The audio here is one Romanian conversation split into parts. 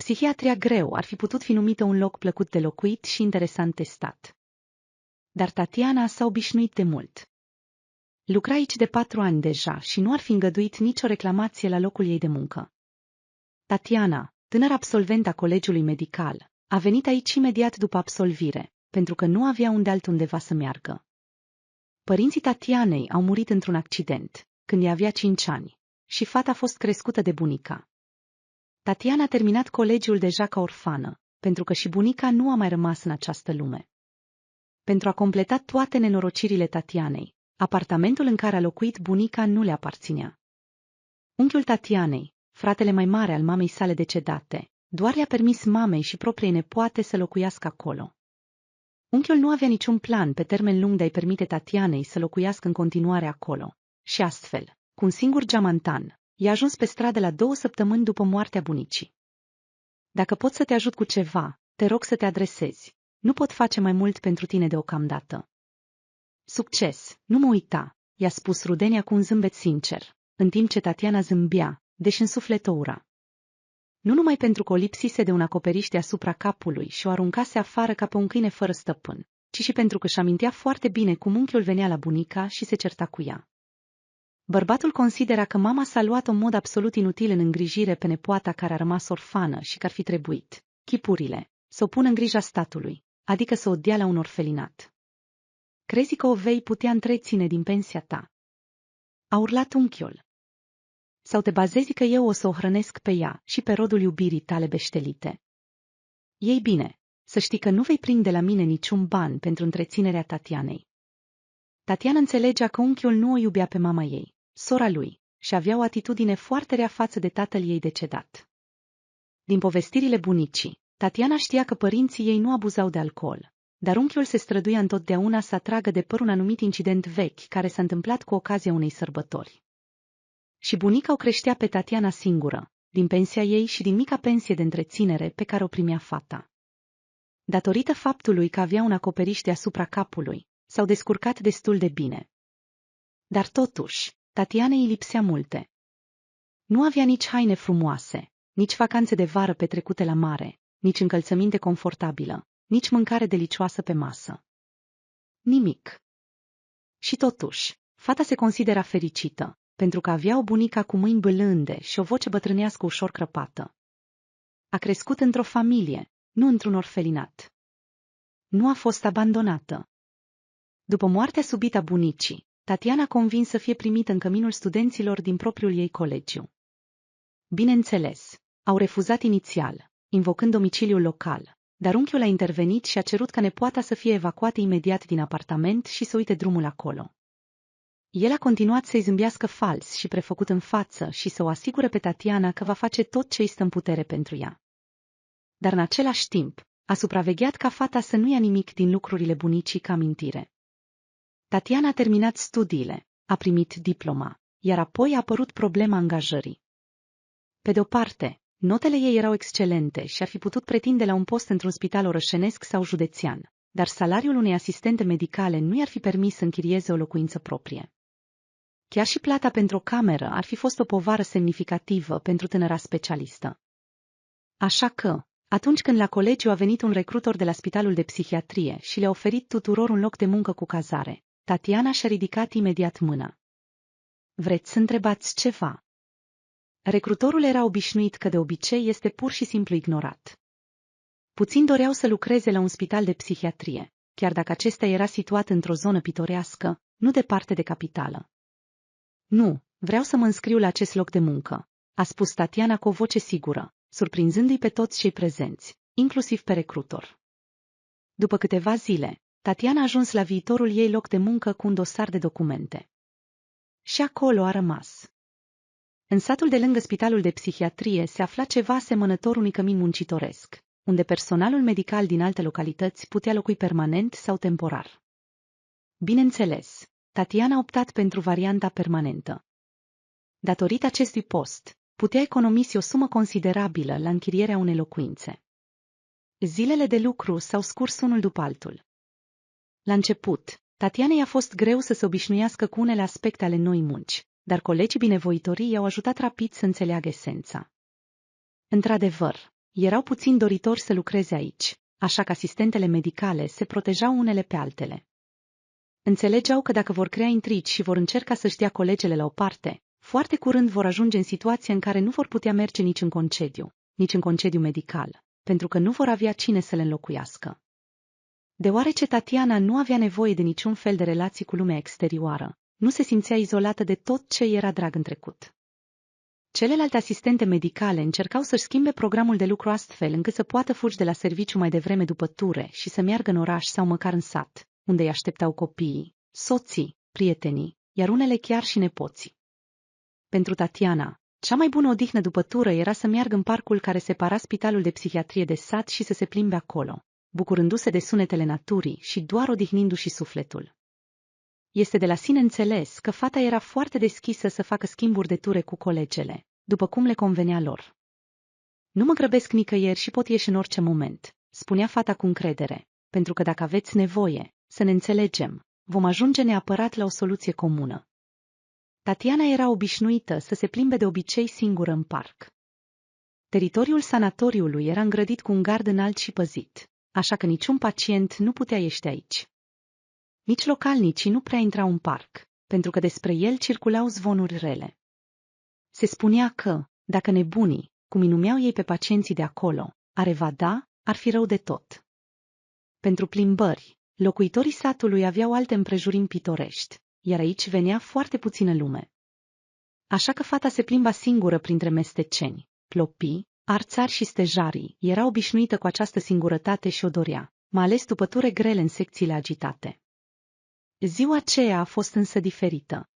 Psihiatria greu ar fi putut fi numită un loc plăcut de locuit și interesant testat. Dar Tatiana s-a obișnuit de mult. Lucra aici de 4 ani deja și nu ar fi îngăduit nicio reclamație la locul ei de muncă. Tatiana, tânăr absolvent a colegiului medical, a venit aici imediat după absolvire, pentru că nu avea unde altundeva să meargă. Părinții Tatianei au murit într-un accident, când ea avea 5 ani, și fata a fost crescută de bunica. Tatiana a terminat colegiul deja ca orfană, pentru că și bunica nu a mai rămas în această lume. Pentru a completa toate nenorocirile Tatianei, apartamentul în care a locuit bunica nu le aparținea. Unchiul Tatianei, fratele mai mare al mamei sale decedate, doar i-a permis mamei și propriei nepoate să locuiască acolo. Unchiul nu avea niciun plan pe termen lung de a-i permite Tatianei să locuiască în continuare acolo, și astfel, cu un singur geamantan, i-a ajuns pe stradă la 2 săptămâni după moartea bunicii. Dacă pot să te ajut cu ceva, te rog să te adresezi. Nu pot face mai mult pentru tine deocamdată. Succes, nu mă uita, i-a spus Rudenia cu un zâmbet sincer, în timp ce Tatiana zâmbea, deși în suflet o ura. Nu numai pentru că o lipsise de un acoperiș deasupra capului și o aruncase afară ca pe un câine fără stăpân, ci și pentru că își amintea foarte bine cum unchiul venea la bunica și se certa cu ea. Bărbatul considera că mama s-a luat în mod absolut inutil în îngrijire pe nepoata care a rămas orfană și că ar fi trebuit, chipurile, să o pună în grija statului, adică să o dea la un orfelinat. Crezi că o vei putea întreține din pensia ta? A urlat unchiul. Sau te bazezi că eu o să o hrănesc pe ea și pe rodul iubirii tale beștelite? Ei bine, să știi că nu vei prinde la mine niciun ban pentru întreținerea Tatianei. Tatiana înțelegea că unchiul nu o iubea pe mama ei, sora lui, și avea o atitudine foarte rea față de tatăl ei decedat. Din povestirile bunicii, Tatiana știa că părinții ei nu abuzau de alcool, dar unchiul se străduia întotdeauna să atragă de păr un anumit incident vechi care s-a întâmplat cu ocazia unei sărbători. Și bunica o creștea pe Tatiana singură, din pensia ei și din mica pensie de întreținere pe care o primea fata. Datorită faptului că avea un acoperiș deasupra capului, s-au descurcat destul de bine. Dar totuși, Tatianei îi lipsea multe. Nu avea nici haine frumoase, nici vacanțe de vară petrecute la mare, nici încălțăminte confortabilă, nici mâncare delicioasă pe masă. Nimic. Și totuși, fata se considera fericită, pentru că avea o bunică cu mâini blânde și o voce bătrânească ușor crăpată. A crescut într-o familie, nu într-un orfelinat. Nu a fost abandonată. După moartea subită a bunicii, Tatiana a convins să fie primită în căminul studenților din propriul ei colegiu. Bineînțeles, au refuzat inițial, invocând domiciliul local, dar unchiul a intervenit și a cerut ca nepoata să fie evacuată imediat din apartament și să uite drumul acolo. El a continuat să-i zâmbească fals și prefăcut în față și să o asigure pe Tatiana că va face tot ce îi stă în putere pentru ea. Dar în același timp, a supravegheat ca fata să nu ia nimic din lucrurile bunicii ca amintire. Tatiana a terminat studiile, a primit diploma, iar apoi a apărut problema angajării. Pe de o parte, notele ei erau excelente și ar fi putut pretinde la un post într-un spital orășenesc sau județean, dar salariul unei asistente medicale nu i-ar fi permis să închirieze o locuință proprie. Chiar și plata pentru o cameră ar fi fost o povară semnificativă pentru tânăra specialistă. Așa că, atunci când la colegiu a venit un recrutor de la spitalul de psihiatrie și le-a oferit tuturor un loc de muncă cu cazare, Tatiana și-a ridicat imediat mâna. Vreți să întrebați ceva? Recrutorul era obișnuit că de obicei este pur și simplu ignorat. Puțini doreau să lucreze la un spital de psihiatrie, chiar dacă acesta era situat într-o zonă pitorească, nu departe de capitală. Nu, vreau să mă înscriu la acest loc de muncă, a spus Tatiana cu o voce sigură, surprinzându-i pe toți cei prezenți, inclusiv pe recrutor. După câteva zile, Tatiana a ajuns la viitorul ei loc de muncă cu un dosar de documente. Și acolo a rămas. În satul de lângă spitalul de psihiatrie se afla ceva asemănător unui cămin muncitoresc, unde personalul medical din alte localități putea locui permanent sau temporar. Bineînțeles, Tatiana a optat pentru varianta permanentă. Datorită acestui post, putea economisi o sumă considerabilă la închirierea unei locuințe. Zilele de lucru s-au scurs unul după altul. La început, Tatianei a fost greu să se obișnuiască cu unele aspecte ale noii munci, dar colegii binevoitorii i-au ajutat rapid să înțeleagă esența. Într-adevăr, Erau puțin doritori să lucreze aici, așa că asistentele medicale se protejau unele pe altele. Înțelegeau că dacă vor crea intrigi și vor încerca să-și dea colegele la o parte, foarte curând vor ajunge în situația în care nu vor putea merge nici în concediu medical, pentru că nu vor avea cine să le înlocuiască. Deoarece Tatiana nu avea nevoie de niciun fel de relații cu lumea exterioară, nu se simțea izolată de tot ce era drag în trecut. Celelalte asistente medicale încercau să-și schimbe programul de lucru astfel încât să poată fugi de la serviciu mai devreme după ture și să meargă în oraș sau măcar în sat, unde îi așteptau copiii, soții, prietenii, iar unele chiar și nepoții. Pentru Tatiana, cea mai bună odihnă după tură era să meargă în parcul care separa spitalul de psihiatrie de sat și să se plimbe acolo, bucurându-se de sunetele naturii și doar odihnindu-și sufletul. Este de la sine înțeles că fata era foarte deschisă să facă schimburi de ture cu colegele, după cum le convenea lor. Nu mă grăbesc nicăieri și pot ieși în orice moment, spunea fata cu încredere, pentru că dacă aveți nevoie, să ne înțelegem, vom ajunge neapărat la o soluție comună. Tatiana era obișnuită să se plimbe de obicei singură în parc. Teritoriul sanatoriului era îngrădit cu un gard înalt și păzit, așa că niciun pacient nu putea ieși aici. Nici localnicii nu prea intrau în parc, pentru că despre el circulau zvonuri rele. Se spunea că, dacă nebunii, cum îi numeau ei pe pacienții de acolo, ar evada, ar fi rău de tot. Pentru plimbări, locuitorii satului aveau alte împrejurimi pitorești, iar aici venea foarte puțină lume. Așa că fata se plimba singură printre mesteceni, plopii, arțari și stejarii, era obișnuită cu această singurătate și o dorea, mai ales după ture grele în secțiile agitate. Ziua aceea a fost însă diferită.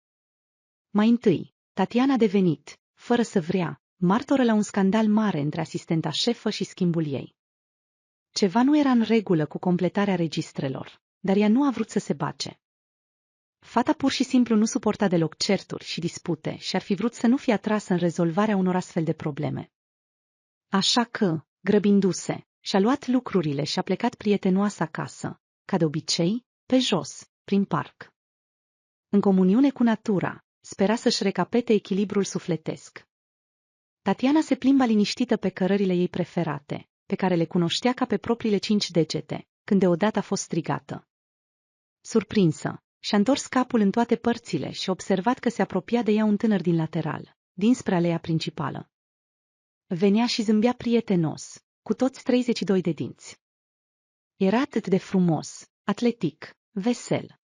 Mai întâi, Tatiana a devenit, fără să vrea, martoră la un scandal mare între asistenta șefă și schimbul ei. Ceva nu era în regulă cu completarea registrelor, dar ea nu a vrut să se bage. Fata pur și simplu nu suporta deloc certuri și dispute și ar fi vrut să nu fie atrasă în rezolvarea unor astfel de probleme. Așa că, grăbindu-se, și-a luat lucrurile și a plecat prietenoasă acasă, ca de obicei, pe jos, prin parc. În comuniune cu natura, spera să-și recapete echilibrul sufletesc. Tatiana se plimba liniștită pe cărările ei preferate, pe care le cunoștea ca pe propriile 5 degete, când deodată a fost strigată. Surprinsă, și-a întors capul în toate părțile și a observat că se apropia de ea un tânăr din lateral, dinspre aleea principală. Venea și zâmbea prietenos, cu toți 32 de dinți. Era atât de frumos, atletic, vesel.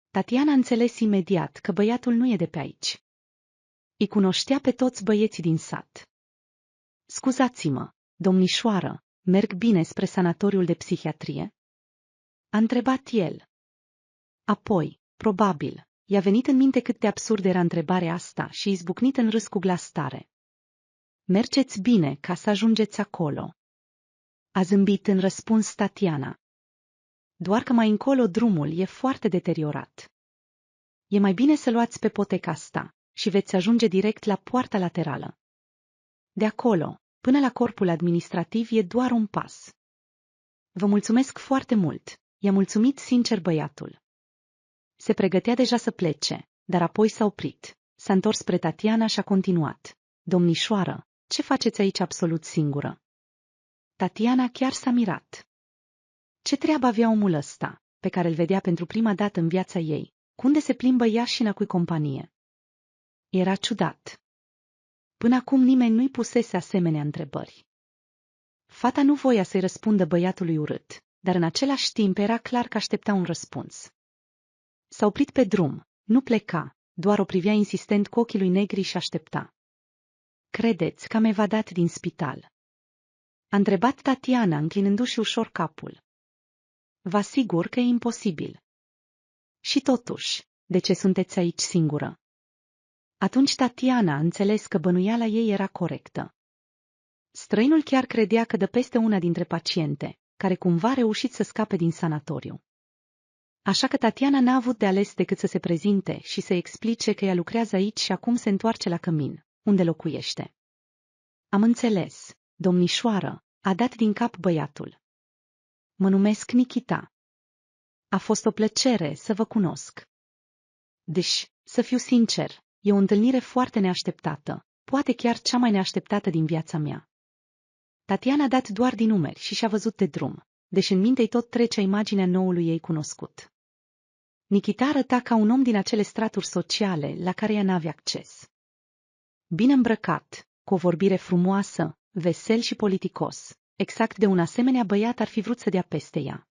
Tatiana a înțeles imediat că băiatul nu e de pe aici. Îi cunoștea pe toți băieții din sat. Scuzați-mă, domnișoară, merg bine spre sanatoriul de psihiatrie? A întrebat el. Apoi, probabil, i-a venit în minte cât de absurd era întrebarea asta și izbucnit în râs cu glas tare. Mergeți bine ca să ajungeți acolo. A zâmbit în răspuns Tatiana. Doar că mai încolo drumul e foarte deteriorat. E mai bine să luați pe poteca asta și veți ajunge direct la poarta laterală. De acolo, până la corpul administrativ e doar un pas. Vă mulțumesc foarte mult, i-a mulțumit sincer băiatul. Se pregătea deja să plece, dar apoi s-a oprit, s-a întors spre Tatiana și a continuat. Domnișoară, ce faceți aici absolut singură? Tatiana chiar s-a mirat. Ce treabă avea omul ăsta, pe care îl vedea pentru prima dată în viața ei, cu unde se plimbă ea și în a cui companie? Era ciudat. Până acum nimeni nu-i pusese asemenea întrebări. Fata nu voia să-i răspundă băiatului urât, dar în același timp era clar că aștepta un răspuns. S-a oprit pe drum, nu pleca, doar o privea insistent cu ochii lui negri și aștepta. Credeți că am evadat din spital? A întrebat Tatiana, înclinându-și ușor capul. Vă asigur că e imposibil. Și totuși, de ce sunteți aici singură? Atunci Tatiana a înțeles că bănuiala ei era corectă. Străinul chiar credea că dă peste una dintre paciente, care cumva a reușit să scape din sanatoriu. Așa că Tatiana n-a avut de ales decât să se prezinte și să explice că ea lucrează aici și acum se întoarce la Cămin, unde locuiește. Am înțeles, domnișoară, a dat din cap băiatul. Mă numesc Nikita. A fost o plăcere să vă cunosc. Deci, să fiu sincer, e o întâlnire foarte neașteptată, poate chiar cea mai neașteptată din viața mea. Tatiana a dat doar din numeri și și-a văzut de drum, deși în minte-i tot trecea imaginea noului ei cunoscut. Nikita arăta ca un om din acele straturi sociale la care ea n-avea acces. Bine îmbrăcat, cu o vorbire frumoasă, vesel și politicos, exact de un asemenea băiat ar fi vrut să dea peste ea.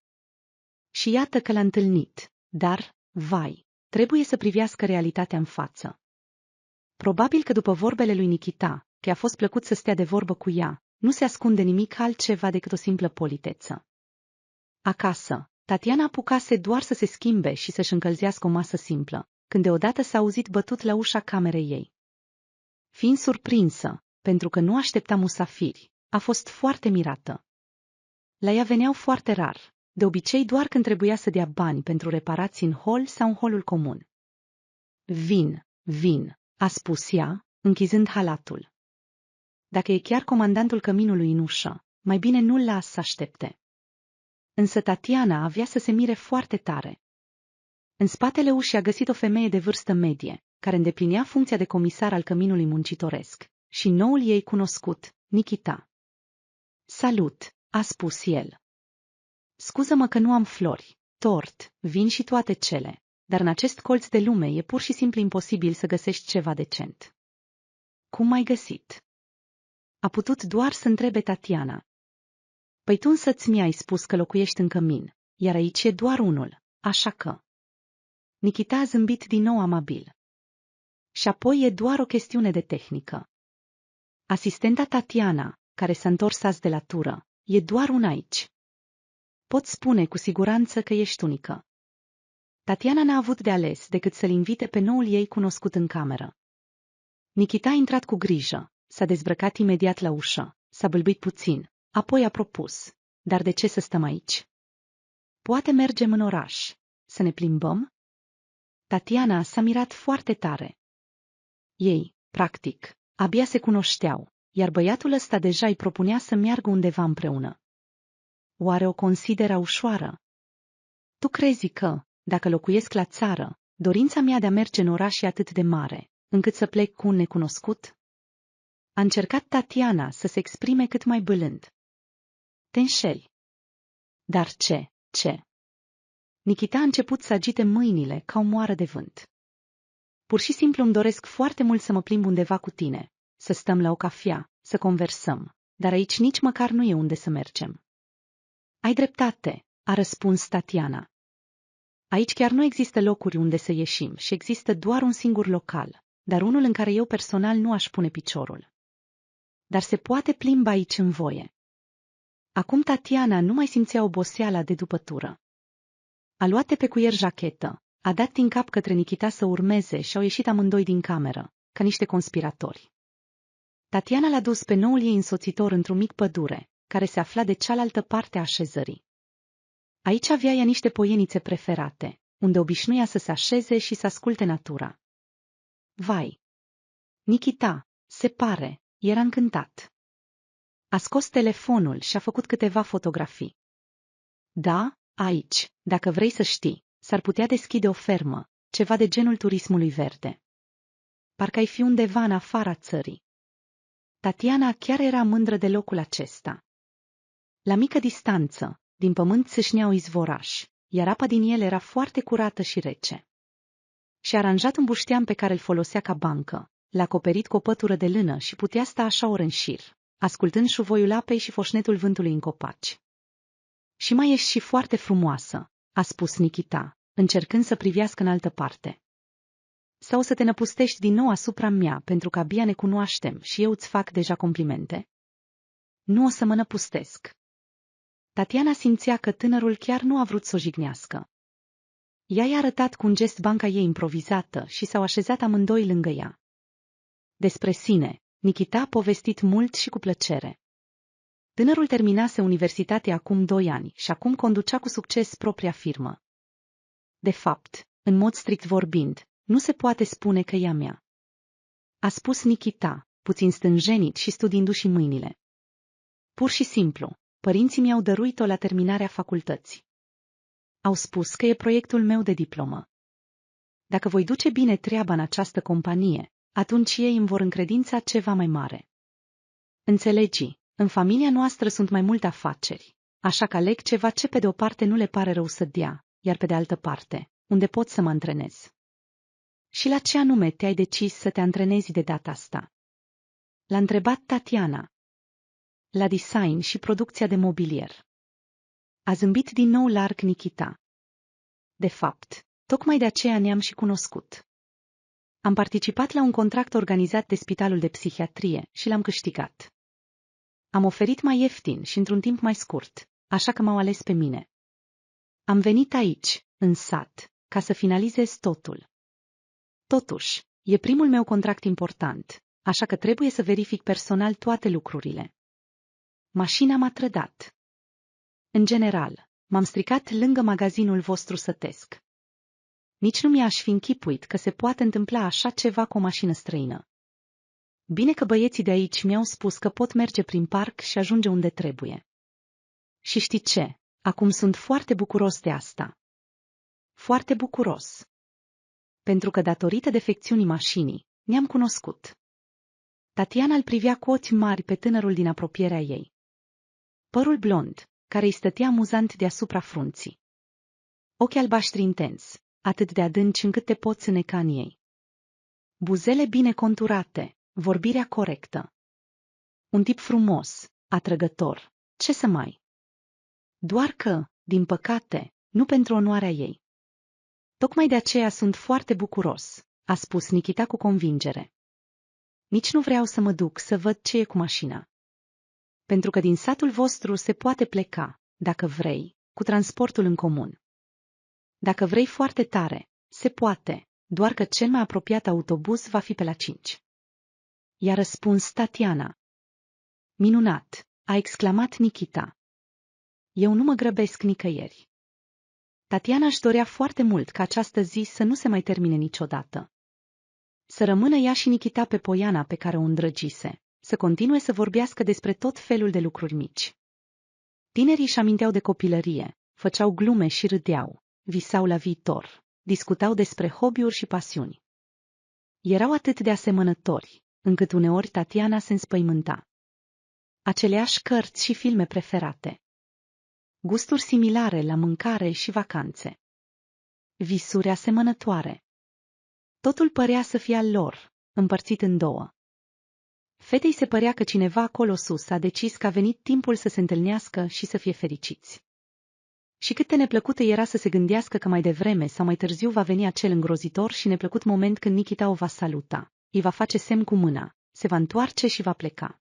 Și iată că l-a întâlnit, dar, vai, trebuie să privească realitatea în față. Probabil că după vorbele lui Nikita, că a fost plăcut să stea de vorbă cu ea, nu se ascunde nimic altceva decât o simplă politeță. Acasă, Tatiana apucase doar să se schimbe și să-și încălzească o masă simplă, când deodată s-a auzit bătut la ușa camerei ei. Fiind surprinsă, pentru că nu aștepta musafiri, a fost foarte mirată. La ea veneau foarte rar, de obicei doar când trebuia să dea bani pentru reparații în hol sau în holul comun. Vin, a spus ea, închizând halatul. Dacă e chiar comandantul căminului în ușă, mai bine nu-l las să aștepte. Însă Tatiana avea să se mire foarte tare. În spatele ușii a găsit o femeie de vârstă medie, care îndeplinea funcția de comisar al căminului muncitoresc, și noul ei cunoscut, Nikita. Salut, a spus el. Scuză-mă că nu am flori, tort, vin și toate cele, dar în acest colț de lume e pur și simplu imposibil să găsești ceva decent. Cum ai găsit? A putut doar să întrebe Tatiana. Păi tu însă-ți mi-ai spus că locuiești în cămin, iar aici e doar unul, așa că... Nikita a zâmbit din nou amabil. Și apoi e doar o chestiune de tehnică. Asistenta Tatiana, care s-a întors azi de la tură, e doar una aici. Pot spune cu siguranță că ești unică. Tatiana n-a avut de ales decât să-l invite pe noul ei cunoscut în cameră. Nikita a intrat cu grijă, s-a dezbrăcat imediat la ușă, s-a bâlbâit puțin, apoi a propus. Dar de ce să stăm aici? Poate mergem în oraș. Să ne plimbăm? Tatiana s-a mirat foarte tare. Ei, practic, abia se cunoșteau, iar băiatul ăsta deja îi propunea să meargă undeva împreună. Oare o considera ușoară? Tu crezi că, dacă locuiesc la țară, dorința mea de a merge în oraș e atât de mare, încât să plec cu un necunoscut? A încercat Tatiana să se exprime cât mai bâlând. Te înșeli. Dar ce? Nikita a început să agite mâinile ca o moară de vânt. Pur și simplu îmi doresc foarte mult să mă plimb undeva cu tine, să stăm la o cafea, să conversăm, dar aici nici măcar nu e unde să mergem. Ai dreptate, a răspuns Tatiana. Aici chiar nu există locuri unde să ieșim și există doar un singur local, dar unul în care eu personal nu aș pune piciorul. Dar se poate plimba aici în voie. Acum Tatiana nu mai simțea oboseala de după tură. A luat pe cuier jachetă, a dat din cap către Nikita să urmeze și au ieșit amândoi din cameră, ca niște conspiratori. Tatiana l-a dus pe noul ei însoțitor într-un mic pădure, care se afla de cealaltă parte a așezării. Aici avea ea niște poienițe preferate, unde obișnuia să se așeze și să asculte natura. Vai! Nikita, se pare, era încântat. A scos telefonul și a făcut câteva fotografii. Da, aici, dacă vrei să știi, s-ar putea deschide o fermă, ceva de genul turismului verde. Parcă ai fi undeva în afara țării. Tatiana chiar era mândră de locul acesta. La mică distanță, din pământ țâșneau izvorași, iar apa din el era foarte curată și rece. Și-a aranjat un buștean pe care îl folosea ca bancă, l-a acoperit cu o pătură de lână și putea sta așa ore în șir, ascultând șuvoiul apei și foșnetul vântului în copaci. Și mai ești și foarte frumoasă, a spus Nikita, încercând să privească în altă parte. Sau să te năpustești din nou asupra mea pentru că abia ne cunoaștem și eu îți fac deja complimente? Nu o să mă năpustesc. Tatiana simțea că tânărul chiar nu a vrut să o jignească. Ea i-a arătat cu un gest banca ei improvizată și s-au așezat amândoi lângă ea. Despre sine, Nikita a povestit mult și cu plăcere. Tânărul terminase universitatea acum 2 ani și acum conducea cu succes propria firmă. De fapt, în mod strict vorbind, nu se poate spune că e a mea. A spus Nikita, puțin stânjenit și studiindu-și mâinile. Pur și simplu, părinții mi-au dăruit-o la terminarea facultății. Au spus că e proiectul meu de diplomă. Dacă voi duce bine treaba în această companie, atunci ei îmi vor încredința ceva mai mare. Înțelegi, În familia noastră sunt mai multe afaceri, așa că aleg ceva ce pe de o parte nu le pare rău să dea, iar pe de altă parte, unde pot să mă antrenez. Și la ce anume te-ai decis să te antrenezi de data asta? L-a întrebat Tatiana. La design și producția de mobilier. A zâmbit din nou larg Nikita. De fapt, tocmai de aceea ne-am și cunoscut. Am participat la un contract organizat de Spitalul de Psihiatrie și l-am câștigat. Am oferit mai ieftin și într-un timp mai scurt, așa că m-au ales pe mine. Am venit aici, în sat, ca să finalizez totul. Totuși, e primul meu contract important, așa că trebuie să verific personal toate lucrurile. Mașina m-a trădat. În general, m-am stricat lângă magazinul vostru sătesc. Nici nu mi-aș fi închipuit că se poate întâmpla așa ceva cu o mașină străină. Bine că băieții de aici mi-au spus că pot merge prin parc și ajunge unde trebuie. Și știi ce? Acum sunt foarte bucuros de asta. Foarte bucuros. Pentru că datorită defecțiunii mașinii, ne-am cunoscut. Tatiana îl privea cu ochi mari pe tânărul din apropierea ei. Părul blond, care îi stătea amuzant deasupra frunții. Ochi albaștri intens, atât de adânci încât te poți îneca în ei. Buzele bine conturate, vorbirea corectă. Un tip frumos, atrăgător, ce să mai? Doar că, din păcate, nu pentru onoarea ei. Tocmai de aceea sunt foarte bucuros, a spus Nikita cu convingere. Nici nu vreau să mă duc să văd ce e cu mașina. Pentru că din satul vostru se poate pleca, dacă vrei, cu transportul în comun. Dacă vrei foarte tare, se poate, doar că cel mai apropiat autobuz va fi pe la 5. I-a răspuns Tatiana. Minunat, a exclamat Nikita. Eu nu mă grăbesc nicăieri. Tatiana își dorea foarte mult ca această zi să nu se mai termine niciodată. Să rămână ea și Nikita pe poiana pe care o îndrăgise, să continue să vorbească despre tot felul de lucruri mici. Tinerii își aminteau de copilărie, făceau glume și râdeau, visau la viitor, discutau despre hobby-uri și pasiuni. Erau atât de asemănători, încât uneori Tatiana se înspăimânta. Aceleași cărți și filme preferate. Gusturi similare la mâncare și vacanțe. Visuri asemănătoare. Totul părea să fie al lor, împărțit în două. Fetei se părea că cineva acolo sus a decis că a venit timpul să se întâlnească și să fie fericiți. Și cât de neplăcută era să se gândească că mai devreme sau mai târziu va veni acel îngrozitor și neplăcut moment când Nikita o va saluta, îi va face semn cu mâna, se va întoarce și va pleca.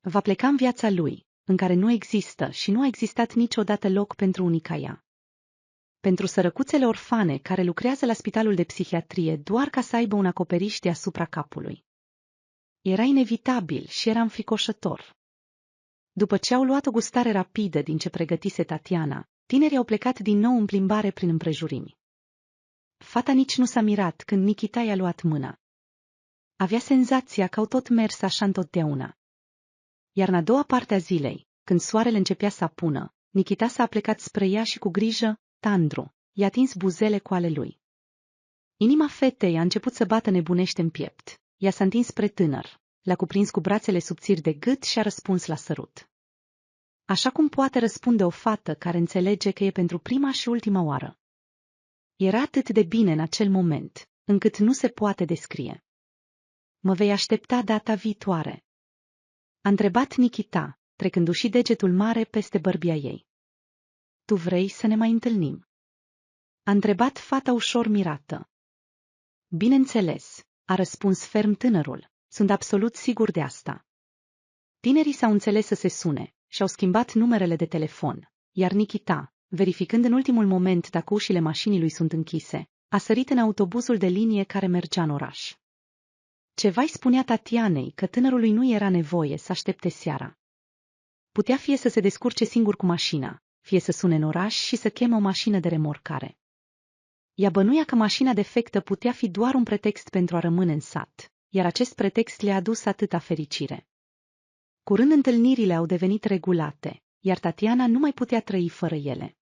Va pleca în viața lui, în care nu există și nu a existat niciodată loc pentru unii ca ea. Pentru sărăcuțele orfane care lucrează la spitalul de psihiatrie doar ca să aibă un acoperiș deasupra capului. Era inevitabil și era înfricoșător. După ce au luat o gustare rapidă din ce pregătise Tatiana, tinerii au plecat din nou în plimbare prin împrejurimi. Fata nici nu s-a mirat când Nikita i-a luat mâna. Avea senzația că au tot mers așa întotdeauna. Iar în a doua parte a zilei, când soarele începea să apună, Nikita s-a plecat spre ea și cu grijă, tandru, i-a atins buzele cu ale lui. Inima fetei a început să bată nebunește în piept. Ea s-a întins spre tânăr, l-a cuprins cu brațele subțiri de gât și a răspuns la sărut. Așa cum poate răspunde o fată care înțelege că e pentru prima și ultima oară. Era atât de bine în acel moment, încât nu se poate descrie. Mă vei aștepta data viitoare? A întrebat Nikita, trecându-și degetul mare peste bărbia ei. Tu vrei să ne mai întâlnim? A întrebat fata ușor mirată. Bineînțeles, a răspuns ferm tânărul, sunt absolut sigur de asta. Tinerii s-au înțeles să se sune și-au schimbat numerele de telefon, iar Nikita, verificând în ultimul moment dacă ușile mașinii lui sunt închise, a sărit în autobuzul de linie care mergea în oraș. Ceva-i spunea Tatianei că tânărului nu era nevoie să aștepte seara. Putea fie să se descurce singur cu mașina, fie să sune în oraș și să cheme o mașină de remorcare. Ea bănuia că mașina defectă putea fi doar un pretext pentru a rămâne în sat, iar acest pretext le-a adus atâta fericire. Curând întâlnirile au devenit regulate, iar Tatiana nu mai putea trăi fără ele.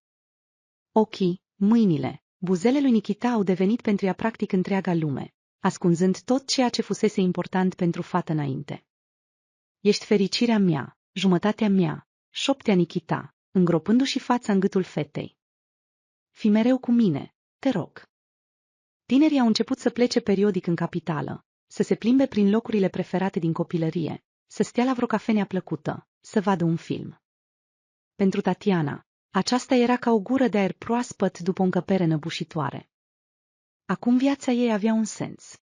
Ochii, mâinile, buzele lui Nikita au devenit pentru ea practic întreaga lume, ascunzând tot ceea ce fusese important pentru fată înainte. Ești fericirea mea, Jumătatea mea, șoptea Nikita, îngropându-și fața în gâtul fetei. Fii mereu cu mine, te rog. Tinerii au început să plece periodic în capitală, să se plimbe prin locurile preferate din copilărie, să stea la vreo cafenea plăcută, să vadă un film. Pentru Tatiana, aceasta era ca o gură de aer proaspăt după o încăpere înăbușitoare. Acum viața ei avea un sens.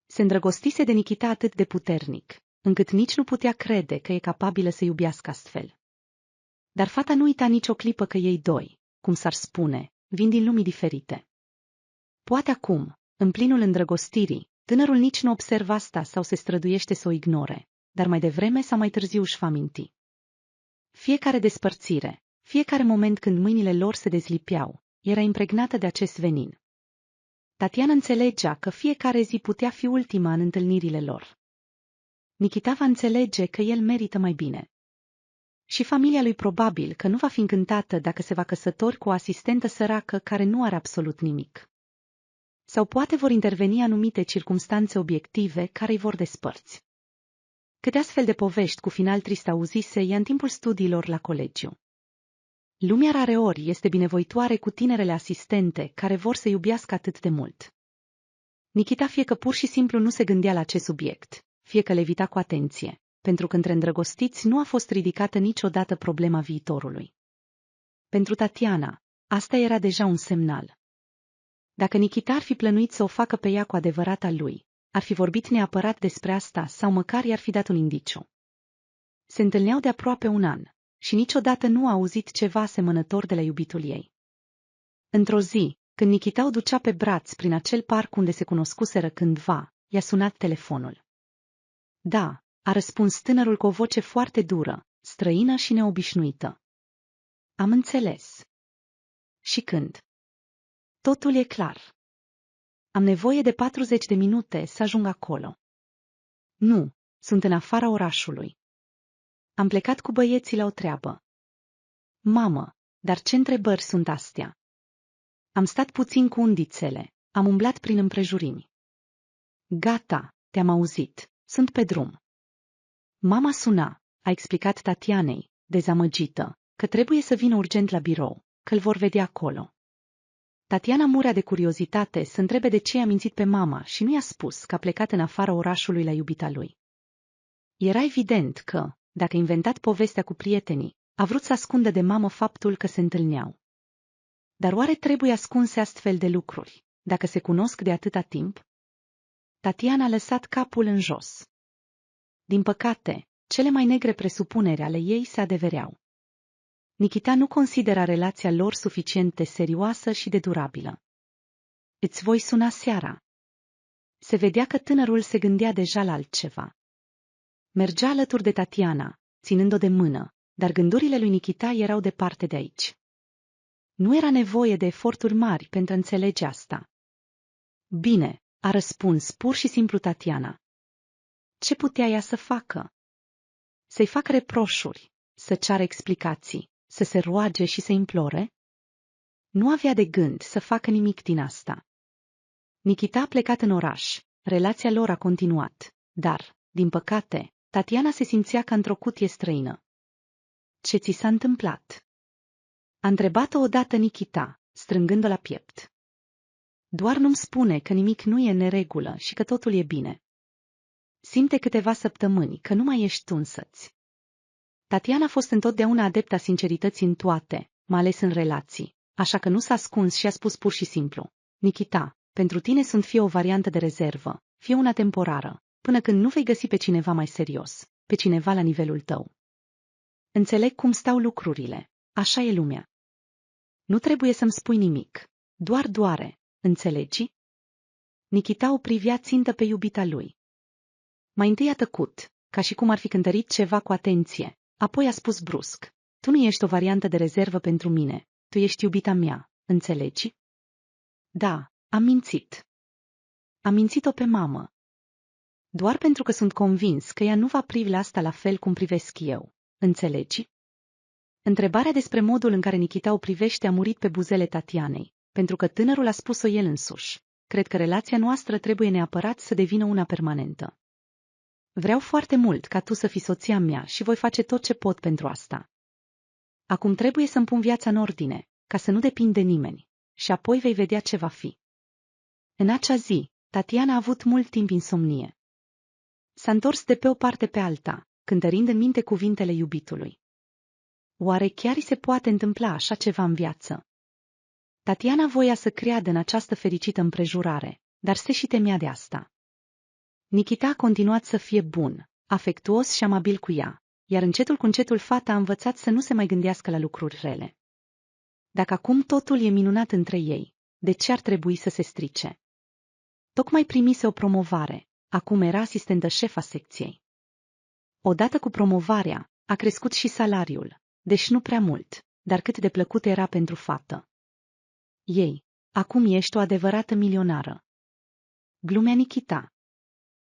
Se îndrăgostise de Nikita atât de puternic, încât nici nu putea crede că e capabilă să iubească astfel. Dar fata nu uita nicio clipă că ei doi, cum s-ar spune, vin din lumii diferite. Poate acum, în plinul îndrăgostirii, tânărul nici nu observă asta sau se străduiește să o ignore, dar mai devreme sau mai târziu își va aminti. Fiecare despărțire, fiecare moment când mâinile lor se dezlipeau, era impregnată de acest venin. Tatiana înțelegea că fiecare zi putea fi ultima în întâlnirile lor. Nikita va înțelege că el merită mai bine. Și familia lui probabil că nu va fi încântată dacă se va căsători cu o asistentă săracă care nu are absolut nimic. Sau poate vor interveni anumite circumstanțe obiective care îi vor despărți. Câte astfel de povești cu final trist auzise ea în timpul studiilor la colegiu. Lumea rareori este binevoitoare cu tinerele asistente care vor să iubească atât de mult. Nikita fie că pur și simplu nu se gândea la acest subiect, fie că le evita cu atenție, pentru că între îndrăgostiți nu a fost ridicată niciodată problema viitorului. Pentru Tatiana, asta era deja un semnal. Dacă Nikita ar fi plănuit să o facă pe ea cu adevărat a lui, ar fi vorbit neapărat despre asta sau măcar i-ar fi dat un indiciu. Se întâlneau de aproape un an și niciodată nu a auzit ceva asemănător de la iubitul ei. Într-o zi, când Nikita o ducea pe braț prin acel parc unde se cunoscuseră cândva, i-a sunat telefonul. Da, a răspuns tânărul cu o voce foarte dură, străină și neobișnuită. Am înțeles. Și când? Totul e clar. Am nevoie de 40 de minute să ajung acolo. Nu, sunt în afara orașului. Am plecat cu băieții la o treabă. Mamă, dar ce întrebări sunt astea? Am stat puțin cu undițele, am umblat prin împrejurimi. Gata, te-am auzit, sunt pe drum. Mama suna, a explicat Tatianei, dezamăgită, că trebuie să vină urgent la birou, că îl vor vedea acolo. Tatiana murea de curiozitate să întrebe de ce i-a mințit pe mama și nu i-a spus că a plecat în afara orașului la iubita lui. Era evident că, dacă a inventat povestea cu prietenii, a vrut să ascundă de mamă faptul că se întâlneau. Dar oare trebuie ascunse astfel de lucruri, dacă se cunosc de atâta timp? Tatiana a lăsat capul în jos. Din păcate, cele mai negre presupuneri ale ei se adevereau. Nikita nu considera relația lor suficient de serioasă și de durabilă. Îți voi suna seara. Se vedea că tânărul se gândea deja la altceva. Mergea alături de Tatiana, ținând-o de mână, dar gândurile lui Nikita erau departe de aici. Nu era nevoie de eforturi mari pentru a înțelege asta. Bine, a răspuns pur și simplu Tatiana. Ce putea ea să facă? Să-i facă reproșuri, să ceară explicații, să se roage și să implore? Nu avea de gând să facă nimic din asta. Nikita a plecat în oraș, relația lor a continuat, dar, din păcate, Tatiana se simțea ca într-o cutie străină. Ce ți s-a întâmplat? A întrebat-o odată Nikita, strângând-o la piept. Doar nu-mi spune că nimic nu e în neregulă și că totul e bine. Simte câteva săptămâni că nu mai ești tu însăți. Tatiana a fost întotdeauna adepta sincerității în toate, mai ales în relații, așa că nu s-a ascuns și a spus pur și simplu: Nikita, pentru tine sunt fie o variantă de rezervă, fie una temporară, până când nu vei găsi pe cineva mai serios, pe cineva la nivelul tău. Înțeleg cum stau lucrurile, așa e lumea. Nu trebuie să-mi spui nimic, doar doare, înțelegi? Nikita o privea țintă pe iubita lui. Mai întâi a tăcut, ca și cum ar fi cântărit ceva cu atenție, apoi a spus brusc: tu nu ești o variantă de rezervă pentru mine, tu ești iubita mea, înțelegi? Da, am mințit. Am mințit-o pe mamă. Doar pentru că sunt convins că ea nu va privi la asta la fel cum privesc eu, înțelegi? Întrebarea despre modul în care Nikita o privește a murit pe buzele Tatianei, pentru că tânărul a spus-o el însuși: cred că relația noastră trebuie neapărat să devină una permanentă. Vreau foarte mult ca tu să fii soția mea și voi face tot ce pot pentru asta. Acum trebuie să-mi pun viața în ordine, ca să nu depind de nimeni, și apoi vei vedea ce va fi. În acea zi, Tatiana a avut mult timp insomnie. S-a întors de pe o parte pe alta, cântărind în minte cuvintele iubitului. Oare chiar îi se poate întâmpla așa ceva în viață? Tatiana voia să creadă în această fericită împrejurare, dar se și temea de asta. Nikita a continuat să fie bun, afectuos și amabil cu ea, iar încetul cu încetul fata a învățat să nu se mai gândească la lucruri rele. Dacă acum totul e minunat între ei, de ce ar trebui să se strice? Tocmai primise o promovare, acum era asistentă șefa secției. Odată cu promovarea, a crescut și salariul, deși nu prea mult, dar cât de plăcut era pentru fată. Ei, acum ești o adevărată milionară. Glumea Nikita.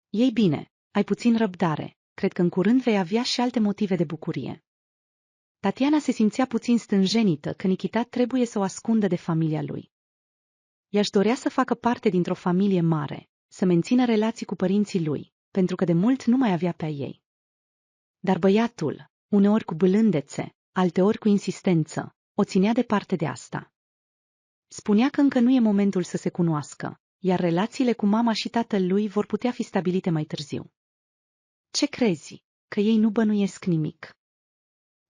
Ei bine, ai puțin răbdare, cred că în curând vei avea și alte motive de bucurie. Tatiana se simțea puțin stânjenită că Nikita trebuie să o ascundă de familia lui. Ea-și dorea să facă parte dintr-o familie mare, să mențină relații cu părinții lui, pentru că de mult nu mai avea pe a ei. Dar băiatul, uneori cu bâlândețe, alteori cu insistență, o ținea departe de asta. Spunea că încă nu e momentul să se cunoască, iar relațiile cu mama și tatăl lui vor putea fi stabilite mai târziu. Ce crezi, că ei nu bănuiesc nimic?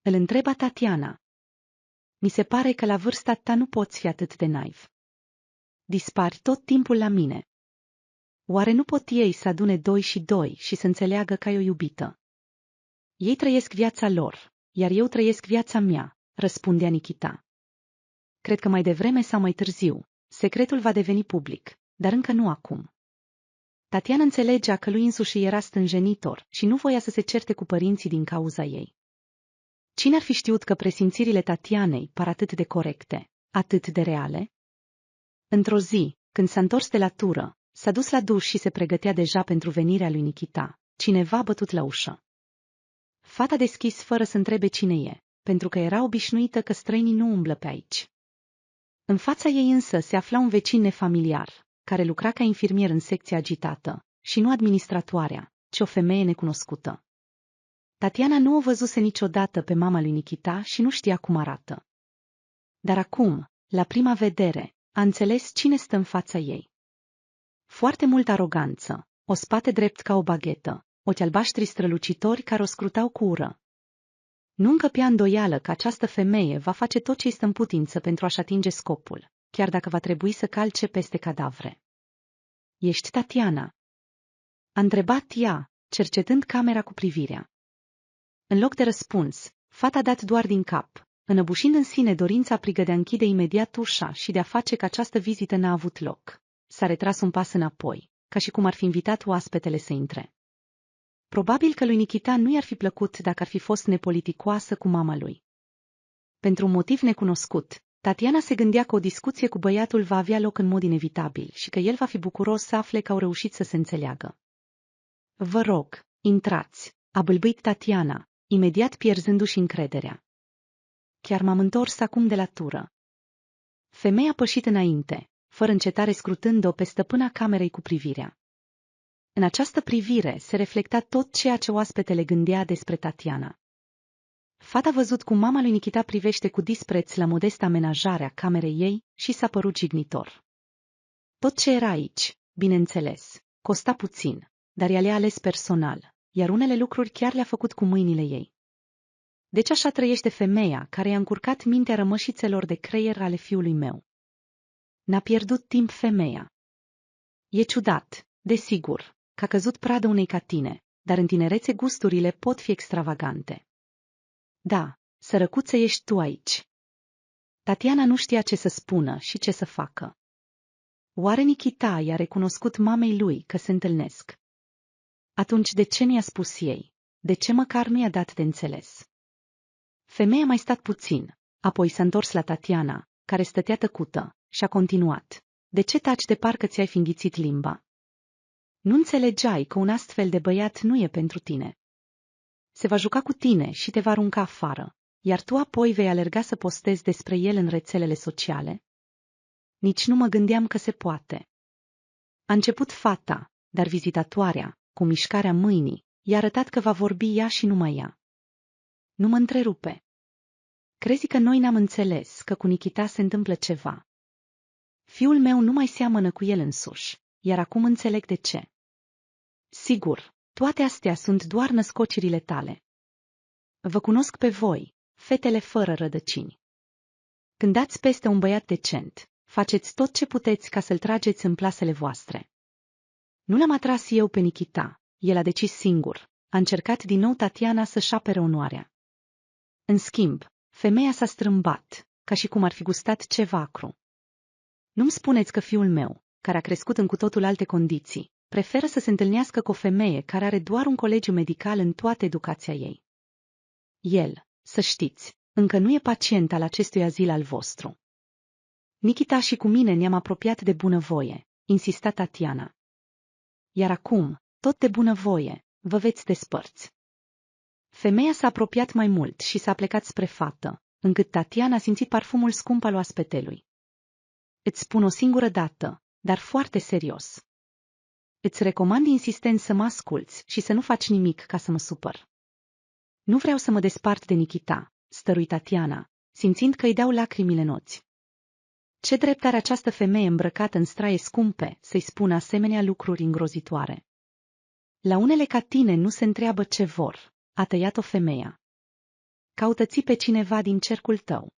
Îl întreba Tatiana. Mi se pare că la vârsta ta nu poți fi atât de naiv. Dispari tot timpul la mine. Oare nu pot ei să adune 2 și 2 și să înțeleagă că ai o iubită? Ei trăiesc viața lor, iar eu trăiesc viața mea, răspundea Nikita. Cred că mai devreme sau mai târziu, secretul va deveni public, dar încă nu acum. Tatiana înțelegea că lui însuși era stânjenitor și nu voia să se certe cu părinții din cauza ei. Cine ar fi știut că presimțirile Tatianei par atât de corecte, atât de reale? Într-o zi, când s-a întors de la tură, s-a dus la duș și se pregătea deja pentru venirea lui Nikita. Cineva a bătut la ușă. Fata a deschis fără să întrebe cine e, pentru că era obișnuită că străinii nu umblă pe aici. În fața ei însă se afla un vecin nefamiliar, care lucra ca infirmier în secția agitată, și nu administratoarea, ci o femeie necunoscută. Tatiana nu o văzuse niciodată pe mama lui Nikita și nu știa cum arată. Dar acum, la prima vedere, a înțeles cine stă în fața ei. Foarte multă aroganță, o spate drept ca o baghetă, ochi albaștri strălucitori care o scrutau cu ură. Nu încăpea îndoială că această femeie va face tot ce-i stă în putință pentru a-și atinge scopul, chiar dacă va trebui să calce peste cadavre. Ești Tatiana? A întrebat ea, cercetând camera cu privirea. În loc de răspuns, fata a dat doar din cap, înăbușind în sine dorința aprigă de a închide imediat ușa și de a face că această vizită n-a avut loc. S-a retras un pas înapoi, ca și cum ar fi invitat oaspetele să intre. Probabil că lui Nikita nu i-ar fi plăcut dacă ar fi fost nepoliticoasă cu mama lui. Pentru un motiv necunoscut, Tatiana se gândea că o discuție cu băiatul va avea loc în mod inevitabil și că el va fi bucuros să afle că au reușit să se înțeleagă. Vă rog, intrați, a bâlbâit Tatiana, imediat pierzându-și încrederea. Chiar m-am întors acum de la tură. Femeia a pășit înainte, fără încetare scrutând-o pe stăpâna camerei cu privirea. În această privire se reflecta tot ceea ce oaspetele gândea despre Tatiana. Fata a văzut cum mama lui Nikita privește cu dispreț la modesta amenajare a camerei ei și s-a părut jignitor. Tot ce era aici, bineînțeles, costa puțin, dar ea le-a ales personal, iar unele lucruri chiar le-a făcut cu mâinile ei. Deci așa trăiește femeia care i-a încurcat mintea rămășițelor de creier ale fiului meu. N-a pierdut timp femeia. E ciudat, desigur, că a căzut pradă unei ca tine, dar în tinerețe gusturile pot fi extravagante. Da, sărăcuță ești tu aici. Tatiana nu știa ce să spună și ce să facă. Oare Nikita i-a recunoscut mamei lui că se întâlnesc? Atunci de ce nu i-a spus ei? De ce măcar nu i-a dat de înțeles? Femeia a mai stat puțin, apoi s-a întors la Tatiana, care stătea tăcută, și a continuat. De ce taci de parcă ți-ai fi înghițit limba? Nu înțelegeai că un astfel de băiat nu e pentru tine. Se va juca cu tine și te va arunca afară, iar tu apoi vei alerga să postezi despre el în rețelele sociale? Nici nu mă gândeam că se poate. A început fata, dar vizitatoarea, cu mișcarea mâinii, I-a arătat că va vorbi ea și numai ea. Nu mă întrerupe. Crezi că noi n-am înțeles că cu Nikita se întâmplă ceva? Fiul meu nu mai seamănă cu el însuși, iar acum înțeleg de ce. Sigur, toate astea sunt doar născocirile tale. Vă cunosc pe voi, fetele fără rădăcini. Când dați peste un băiat decent, faceți tot ce puteți ca să-l trageți în plasele voastre. Nu l-am atras eu pe Nikita, el a decis singur. A încercat din nou Tatiana să-și apere onoarea. În schimb, femeia s-a strâmbat, ca și cum ar fi gustat ceva acru. Nu-mi spuneți că fiul meu, care a crescut în cu totul alte condiții, preferă să se întâlnească cu o femeie care are doar un colegiu medical în toată educația ei. El, să știți, încă nu e pacient al acestui azil al vostru. Nikita și cu mine ne-am apropiat de bunăvoie, insista Tatiana. Iar acum, tot de bunăvoie, vă veți despărți. Femeia s-a apropiat mai mult și s-a plecat spre fată, încât Tatiana a simțit parfumul scump al oaspetelui. Îți spun o singură dată, dar foarte serios. Îți recomand insistent să mă asculți și să nu faci nimic ca să mă supăr. Nu vreau să mă despart de Nikita, stărui Tatiana, simțind că îi dau lacrimile în ochi. Ce drept are această femeie îmbrăcată în straie scumpe să-i spună asemenea lucruri îngrozitoare? La unele ca tine nu se întreabă ce vor, a tăiat-o femeia. Caută-ți pe cineva din cercul tău.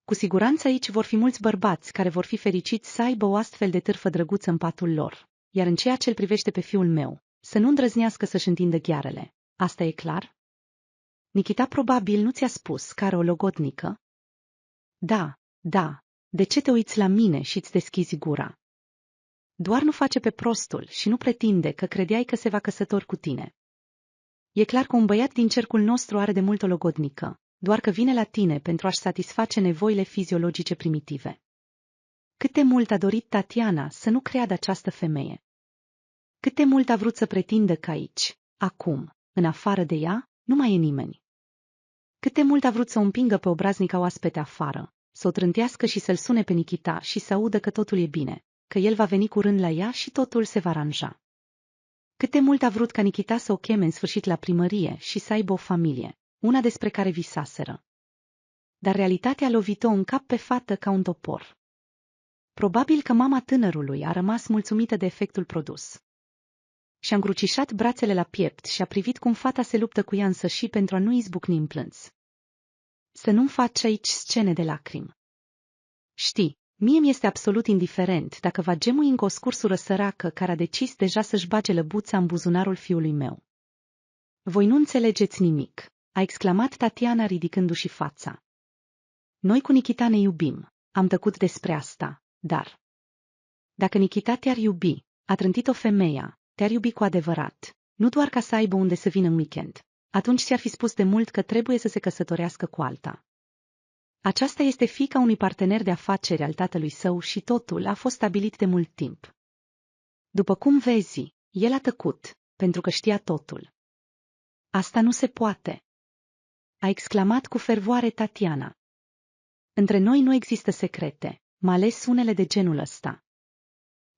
Cu siguranță aici vor fi mulți bărbați care vor fi fericiți să aibă o astfel de târfă drăguță în patul lor, iar în ceea ce îl privește pe fiul meu, să nu îndrăznească să-și întindă ghearele. Asta e clar? Nikita probabil nu ți-a spus că are o logodnică? Da, da, de ce te uiți la mine și îți deschizi gura? Doar nu face pe prostul și nu pretinde că credeai că se va căsători cu tine. E clar că un băiat din cercul nostru are de mult o logodnică, doar că vine la tine pentru a-și satisface nevoile fiziologice primitive. Cât de mult a dorit Tatiana să nu creadă această femeie. Cât de mult a vrut să pretindă că aici, acum, în afară de ea, nu mai e nimeni. Cât de mult a vrut să o împingă pe obraznica oaspete afară, să o trântească și să-l sune pe Nikita și să audă că totul e bine, că el va veni curând la ea și totul se va aranja. Cât de mult a vrut ca Nikita să o cheme în sfârșit la primărie și să aibă o familie, una despre care visaseră. Dar realitatea a lovit-o în cap pe fată ca un topor. Probabil că mama tânărului a rămas mulțumită de efectul produs. Și-a încrucișat brațele la piept și a privit cum fata se luptă cu ea însăși pentru a nu izbucni în plâns. Să nu-mi faci aici scene de lacrimi. Știi, mie mi-este absolut indiferent dacă va gemui încă o scursură săracă care a decis deja să-și bage lăbuța în buzunarul fiului meu. Voi nu înțelegeți nimic, a exclamat Tatiana ridicându-și fața. Noi cu Nikita ne iubim, am tăcut despre asta, dar... Dacă Nikita te-ar iubi, a trântit-o femeia, te-ar iubi cu adevărat, nu doar ca să aibă unde să vină în weekend. Atunci ți-ar fi spus de mult că trebuie să se căsătorească cu alta. Aceasta este fiica unui partener de afaceri al tatălui său și totul a fost stabilit de mult timp. După cum vezi, el a tăcut, pentru că știa totul. Asta nu se poate, a exclamat cu fervoare Tatiana. Între noi nu există secrete, mai ales unele de genul ăsta.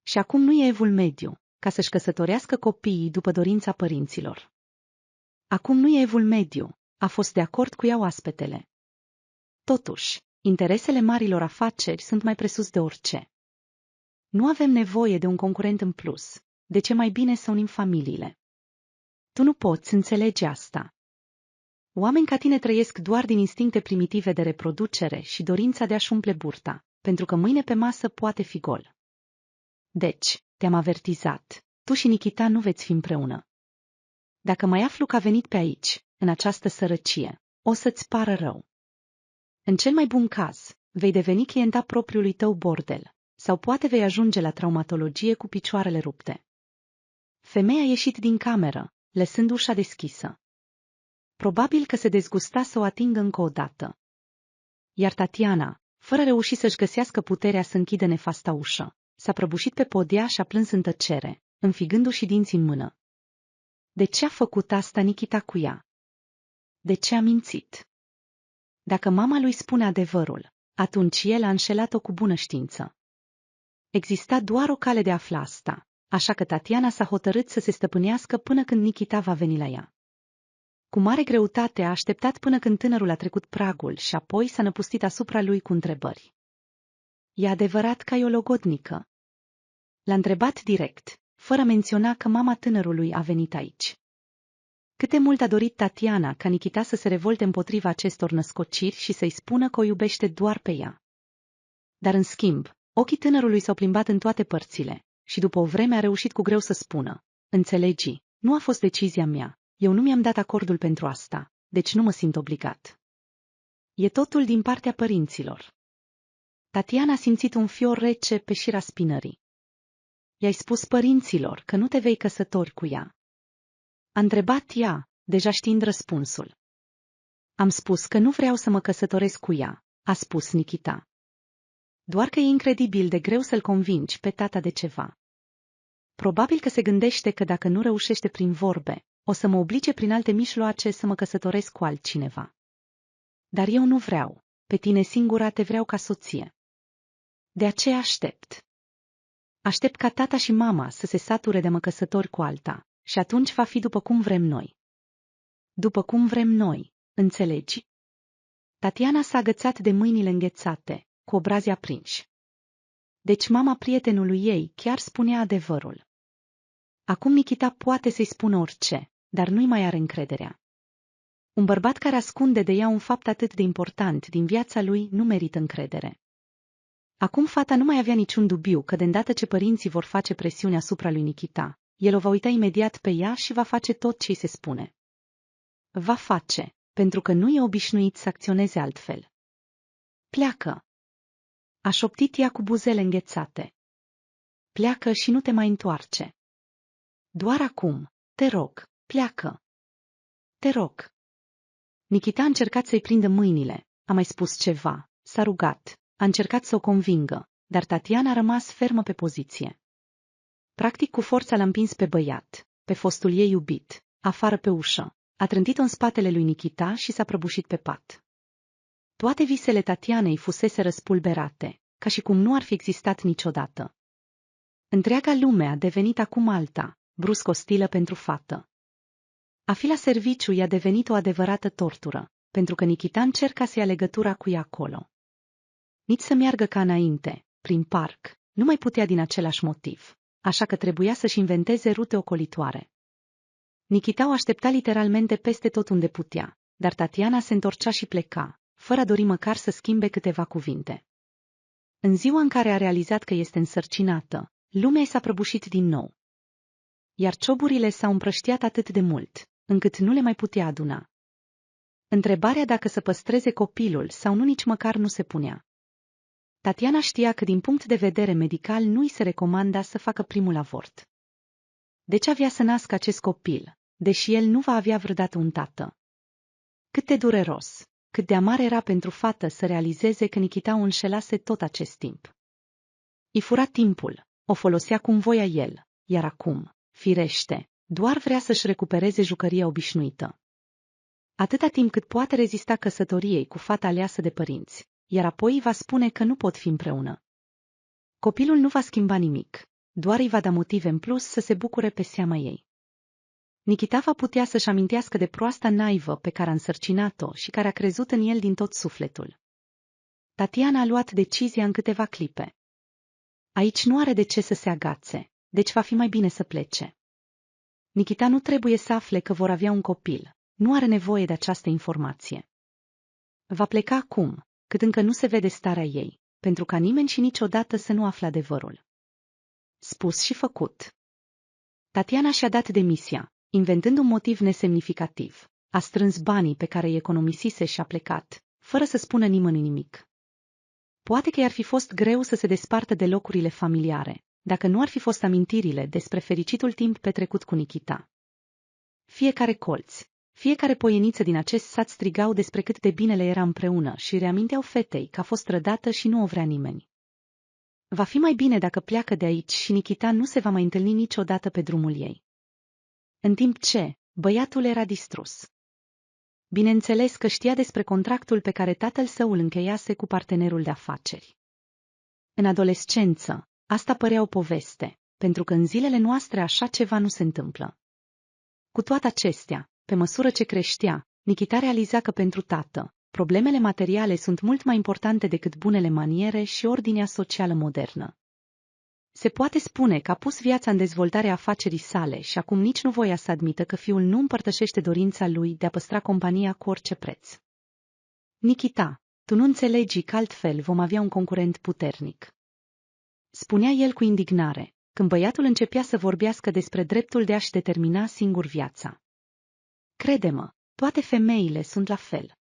Și acum nu e evul mediu, ca să-și căsătorească copiii după dorința părinților. Acum nu e evul mediu, a fost de acord cu ea oaspetele. Totuși, interesele marilor afaceri sunt mai presus de orice. Nu avem nevoie de un concurent în plus, de ce mai bine să unim familiile. Tu nu poți înțelege asta. Oameni ca tine trăiesc doar din instincte primitive de reproducere și dorința de a-și umple burta, pentru că mâine pe masă poate fi gol. Deci, te-am avertizat, tu și Nikita nu veți fi împreună. Dacă mai aflu că a venit pe aici, în această sărăcie, o să-ți pară rău. În cel mai bun caz, vei deveni clienta propriului tău bordel, sau poate vei ajunge la traumatologie cu picioarele rupte. Femeia a ieșit din cameră, lăsând ușa deschisă. Probabil că se dezgusta să o atingă încă o dată. Iar Tatiana, fără reuși să-și găsească puterea să închidă nefasta ușă, s-a prăbușit pe podea și a plâns în tăcere, înfigându-și dinții în mână. De ce a făcut asta Nikita cu ea? De ce a mințit? Dacă mama lui spune adevărul, atunci el a înșelat-o cu bună știință. Exista doar o cale de a afla asta, așa că Tatiana s-a hotărât să se stăpânească până când Nikita va veni la ea. Cu mare greutate a așteptat până când tânărul a trecut pragul și apoi s-a năpustit asupra lui cu întrebări. E adevărat că ai o logodnică? L-a întrebat direct, fără a menționa că mama tânărului a venit aici. Cât de mult a dorit Tatiana ca Nikita să se revolte împotriva acestor născociri și să-i spună că o iubește doar pe ea. Dar în schimb, ochii tânărului s-au plimbat în toate părțile și după o vreme a reușit cu greu să spună: înțelegi, nu a fost decizia mea, eu nu mi-am dat acordul pentru asta, deci nu mă simt obligat. E totul din partea părinților. Tatiana a simțit un fior rece pe șira spinării. I-ai spus părinților că nu te vei căsători cu ea? A întrebat ea, deja știind răspunsul. Am spus că nu vreau să mă căsătoresc cu ea, a spus Nikita. Doar că e incredibil de greu să-l convingi pe tata de ceva. Probabil că se gândește că dacă nu reușește prin vorbe, o să mă oblige prin alte mijloace să mă căsătoresc cu altcineva. Dar eu nu vreau, pe tine singura te vreau ca soție. De aceea aștept. Aștept ca tata și mama să se sature de mă căsători cu alta și atunci va fi după cum vrem noi. După cum vrem noi, înțelegi? Tatiana s-a agățat de mâinile înghețate, cu obrazii aprinși. Deci mama prietenului ei chiar spunea adevărul. Acum Nikita poate să-i spună orice, dar nu-i mai are încrederea. Un bărbat care ascunde de ea un fapt atât de important din viața lui nu merită încredere. Acum fata nu mai avea niciun dubiu că de îndată ce părinții vor face presiune asupra lui Nikita, el o va uita imediat pe ea și va face tot ce îi se spune. Va face, pentru că nu e obișnuit să acționeze altfel. Pleacă! A șoptit ea cu buzele înghețate. Pleacă și nu te mai întoarce. Doar acum, te rog, pleacă. Te rog. Nikita a încercat să-i prindă mâinile, a mai spus ceva, s-a rugat, a încercat să o convingă, dar Tatiana a rămas fermă pe poziție. Practic cu forța l-a împins pe băiat, pe fostul ei iubit, afară pe ușă, a trântit-o în spatele lui Nikita și s-a prăbușit pe pat. Toate visele Tatianei fusese răspulberate, ca și cum nu ar fi existat niciodată. Întreaga lume a devenit acum alta, brusc ostilă pentru fată. A fi la serviciu i-a devenit o adevărată tortură, pentru că Nikita încerca să ia legătura cu ea acolo. Nici să meargă ca înainte, prin parc, nu mai putea din același motiv, așa că trebuia să-și inventeze rute ocolitoare. Nikita o aștepta literalmente peste tot unde putea, dar Tatiana se întorcea și pleca, fără a dori măcar să schimbe câteva cuvinte. În ziua în care a realizat că este însărcinată, lumea s-a prăbușit din nou. Iar cioburile s-au împrăștiat atât de mult, încât nu le mai putea aduna. Întrebarea dacă să păstreze copilul sau nu nici măcar nu se punea. Tatiana știa că din punct de vedere medical nu îi se recomanda să facă primul avort. Deci avea să nască acest copil, deși el nu va avea vreodată un tată. Cât de dureros, cât de amar era pentru fată să realizeze că Nikita o înșelase tot acest timp. I fura timpul, o folosea cum voia el, iar acum, firește, doar vrea să-și recupereze jucăria obișnuită. Atâta timp cât poate rezista căsătoriei cu fata aleasă de părinți, iar apoi îi va spune că nu pot fi împreună. Copilul nu va schimba nimic, doar îi va da motive în plus să se bucure pe seama ei. Nikita va putea să-și amintească de proasta naivă pe care a însărcinat-o și care a crezut în el din tot sufletul. Tatiana a luat decizia în câteva clipe. Aici nu are de ce să se agațe, deci va fi mai bine să plece. Nikita nu trebuie să afle că vor avea un copil, nu are nevoie de această informație. Va pleca acum, cât încă nu se vede starea ei, pentru ca nimeni și niciodată să nu afle adevărul. Spus și făcut. Tatiana și-a dat demisia, inventând un motiv nesemnificativ. A strâns banii pe care îi economisise și a plecat, fără să spună nimănui nimic. Poate că i-ar fi fost greu să se despartă de locurile familiare, dacă nu ar fi fost amintirile despre fericitul timp petrecut cu Nikita. Fiecare colț, fiecare poieniță din acest sat strigau despre cât de bine le era împreună și reaminteau fetei că a fost trădată și nu o vrea nimeni. Va fi mai bine dacă pleacă de aici și Nikita nu se va mai întâlni niciodată pe drumul ei. În timp ce, băiatul era distrus. Bineînțeles că știa despre contractul pe care tatăl său îl încheiase cu partenerul de afaceri. În adolescență, asta părea o poveste, pentru că în zilele noastre așa ceva nu se întâmplă. Cu toate acestea, pe măsură ce creștea, Nikita realiza că pentru tată, problemele materiale sunt mult mai importante decât bunele maniere și ordinea socială modernă. Se poate spune că a pus viața în dezvoltarea afacerii sale și acum nici nu voia să admită că fiul nu împărtășește dorința lui de a păstra compania cu orice preț. Nikita, tu nu înțelegi că altfel vom avea un concurent puternic. Spunea el cu indignare, când băiatul începea să vorbească despre dreptul de a-și determina singur viața. Crede-mă, toate femeile sunt la fel.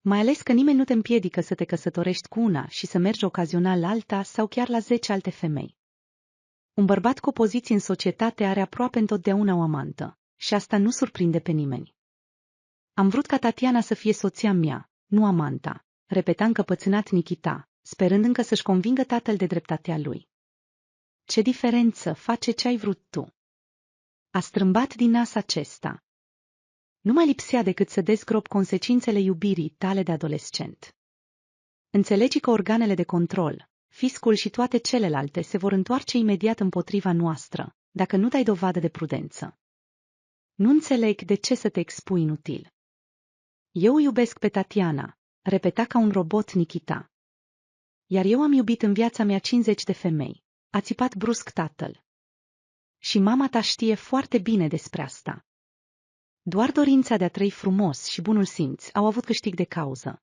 Mai ales că nimeni nu te împiedică să te căsătorești cu una și să mergi ocazional la alta sau chiar la 10 alte femei. Un bărbat cu o poziție în societate are aproape întotdeauna o amantă, și asta nu surprinde pe nimeni. Am vrut ca Tatiana să fie soția mea, nu amanta, repeta încăpățânat Nikita, sperând încă să-și convingă tatăl de dreptatea lui. Ce diferență face ce ai vrut tu? A strâmbat din nas acesta. Nu mai lipsea decât să dezgrop consecințele iubirii tale de adolescent. Înțelegi că organele de control, fiscul și toate celelalte se vor întoarce imediat împotriva noastră, dacă nu dai dovadă de prudență. Nu înțeleg de ce să te expui inutil. Eu iubesc pe Tatiana, repeta ca un robot Nikita. Iar eu am iubit în viața mea 50 de femei, a țipat brusc tatăl. Și mama ta știe foarte bine despre asta. Doar dorința de a trăi frumos și bunul simț au avut câștig de cauză.